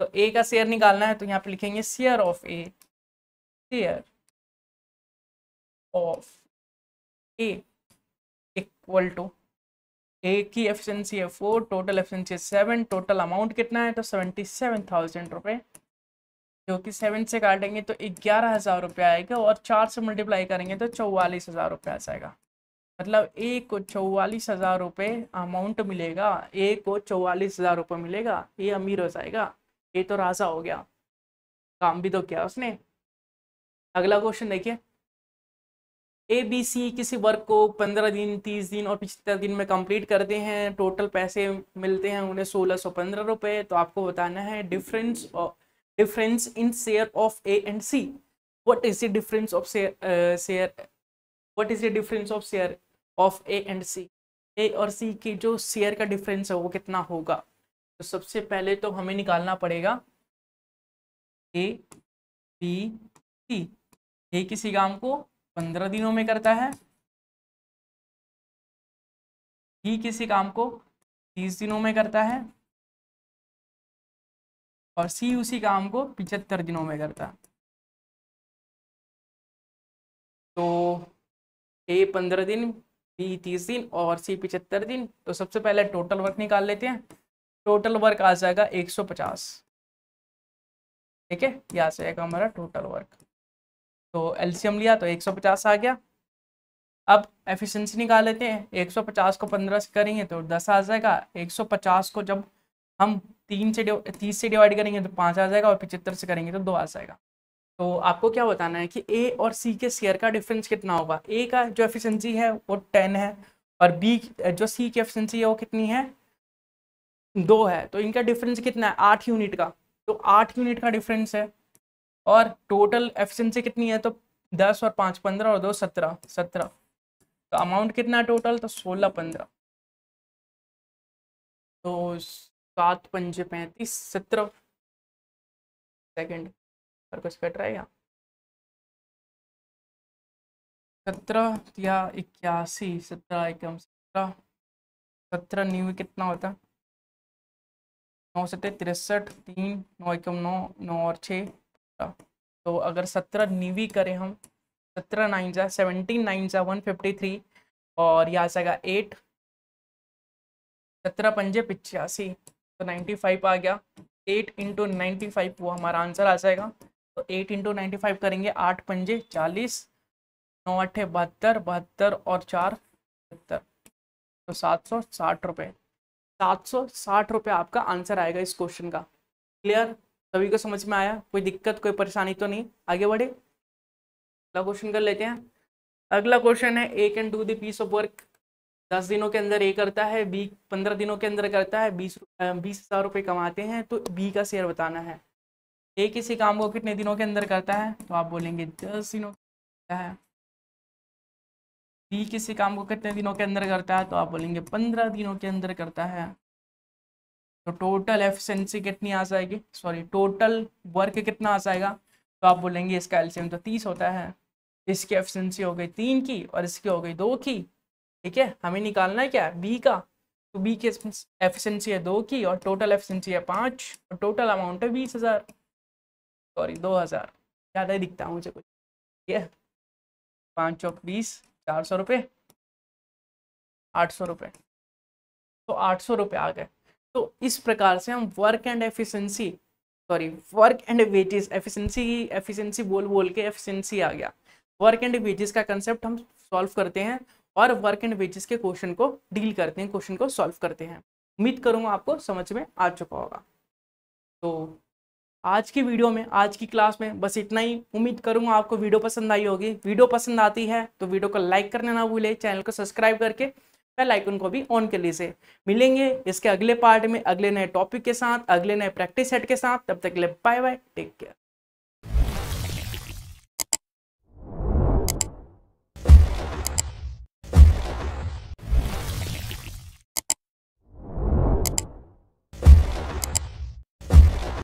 तो ए का शेयर निकालना है, तो यहाँ पे लिखेंगे share of A, share of A equal to, A की एफिशिएंसी है 4, टोटल एफिशिएंसी है 7, टोटल अमाउंट कितना है, तो 77,000 रुपये, जो कि 7 से काटेंगे तो 11,000 रुपये आएगा, और 4 से मल्टीप्लाई करेंगे तो 44,000 रुपये आ जाएगा। मतलब ए को 44,000 रुपये अमाउंट मिलेगा, ए को 44,000 रुपये मिलेगा, ये अमीर हो जाएगा, ये तो राजा हो गया, काम भी तो किया उसने। अगला क्वेश्चन देखिए, ए बी सी किसी वर्क को 15 दिन 30 दिन और 75 दिन में कंप्लीट करते हैं, टोटल पैसे मिलते हैं उन्हें 1,615 रुपये, तो आपको बताना है difference in share of A and C, what is the difference of share what is the difference of share of A and C, A और सी की जो शेयर का डिफरेंस है वो कितना होगा। तो सबसे पहले तो हमें निकालना पड़ेगा ए बी सी, ए किसी काम को 15 दिनों में करता है, बी किसी काम को 30 दिनों में करता है, और सी उसी काम को 75 दिनों में करता है। तो ए 15 दिन, बी 30 दिन और सी 75 दिन, तो सबसे पहले टोटल वर्क निकाल लेते हैं, टोटल वर्क आ जाएगा 150, ठीक है, ये आ जाएगा हमारा टोटल वर्क। तो एलसीएम लिया तो 150 आ गया। अब एफिशिएंसी निकाल लेते हैं, 150 को 15 से करेंगे तो 10 आ जाएगा, 150 को जब हम 30 से डिवाइड करेंगे तो 5 आ जाएगा, और 75 से करेंगे तो 2 आ जाएगा। तो आपको क्या बताना है कि ए और सी के शेयर का डिफरेंस कितना होगा, ए का जो एफिशिएंसी है वो 10 है, और बी जो सी की एफिशिएंसी है वो कितनी है, 2 है, तो इनका डिफरेंस कितना है 8 यूनिट का, तो 8 यूनिट का डिफरेंस है। और टोटल एफिशिएंसी कितनी है, तो 10 और 5 15 और 2 17, तो अमाउंट कितना है टोटल, तो 16 15, तो 7 पंजे 35, 17 सेकेंड, और कुछ कट रहेगा, 17 या 81, 17 एकम 17, 17 न्यू कितना होता है? 9 से 63, 3, 9 एकम 9, 9 और 6। तो अगर 17 न्यूवी करें हम, 17 9 जा 17, 9 जा 153 और यहाँ से आएगा 8, 17 पंजे 85, तो 95 आ गया। 8 इंटू 95 वो हमारा आंसर आ जाएगा। तो 8 इंटू 95 करेंगे, 8 पंजे 40, 9 अट्ठे 72, 72 और 4 70, तो 760 रुपये। 760 रुपये आपका आंसर आएगा इस क्वेश्चन का। क्लियर? सभी को समझ में आया? कोई दिक्कत कोई परेशानी तो नहीं? आगे बढ़े, अगला क्वेश्चन कर लेते हैं। अगला क्वेश्चन है, A can do the piece of work 10 दिनों के अंदर ए करता है, बी 15 दिनों के अंदर करता है, 20,000 रुपये कमाते हैं, तो बी का शेयर बताना है। ए किसी काम को कितने दिनों के अंदर करता है? तो आप बोलेंगे 10 दिनों करता है। बी किसी काम को कितने दिनों के अंदर करता है? तो आप बोलेंगे 15 दिनों के अंदर करता है। तो टोटल एफिशिएंसी कितनी आ जाएगी, सॉरी टोटल वर्क कितना आ जाएगा? तो आप बोलेंगे इसका एलसीएम तो 30 होता है। इसकी एफिशिएंसी हो गई 3 की और इसकी हो गई 2 की। ठीक है, हमें निकालना है क्या? बी का। तो बी की एफिशिएंसी है 2 की और टोटल एफिशिएंसी है 5 और टोटल अमाउंट है 20,000, सॉरी 2,000, ज़्यादा ही दिखता है मुझे कुछ। ठीक है, 5 चौक 20, 400 रुपये, 800 रुपये, तो 800 रुपये आ गए। तो इस प्रकार से हम work and efficiency, sorry work and wages, efficiency बोल बोल के एफिशिएंसी आ गया। वर्क एंड वेजेस का कंसेप्ट हम सॉल्व करते हैं और वर्क एंड वेजेस के क्वेश्चन को डील करते हैं, क्वेश्चन को सॉल्व करते हैं। उम्मीद करूंगा आपको समझ में आ चुका होगा। तो आज की वीडियो में, आज की क्लास में बस इतना ही। उम्मीद करूंगा आपको वीडियो पसंद आई होगी। वीडियो पसंद आती है तो वीडियो को लाइक करना ना भूले, चैनल को सब्सक्राइब करके बेल आइकन को भी ऑन कर लीजिए। मिलेंगे इसके अगले पार्ट में अगले नए टॉपिक के साथ, अगले नए प्रैक्टिस सेट के साथ। तब तक के लिए बाय बाय, टेक केयर।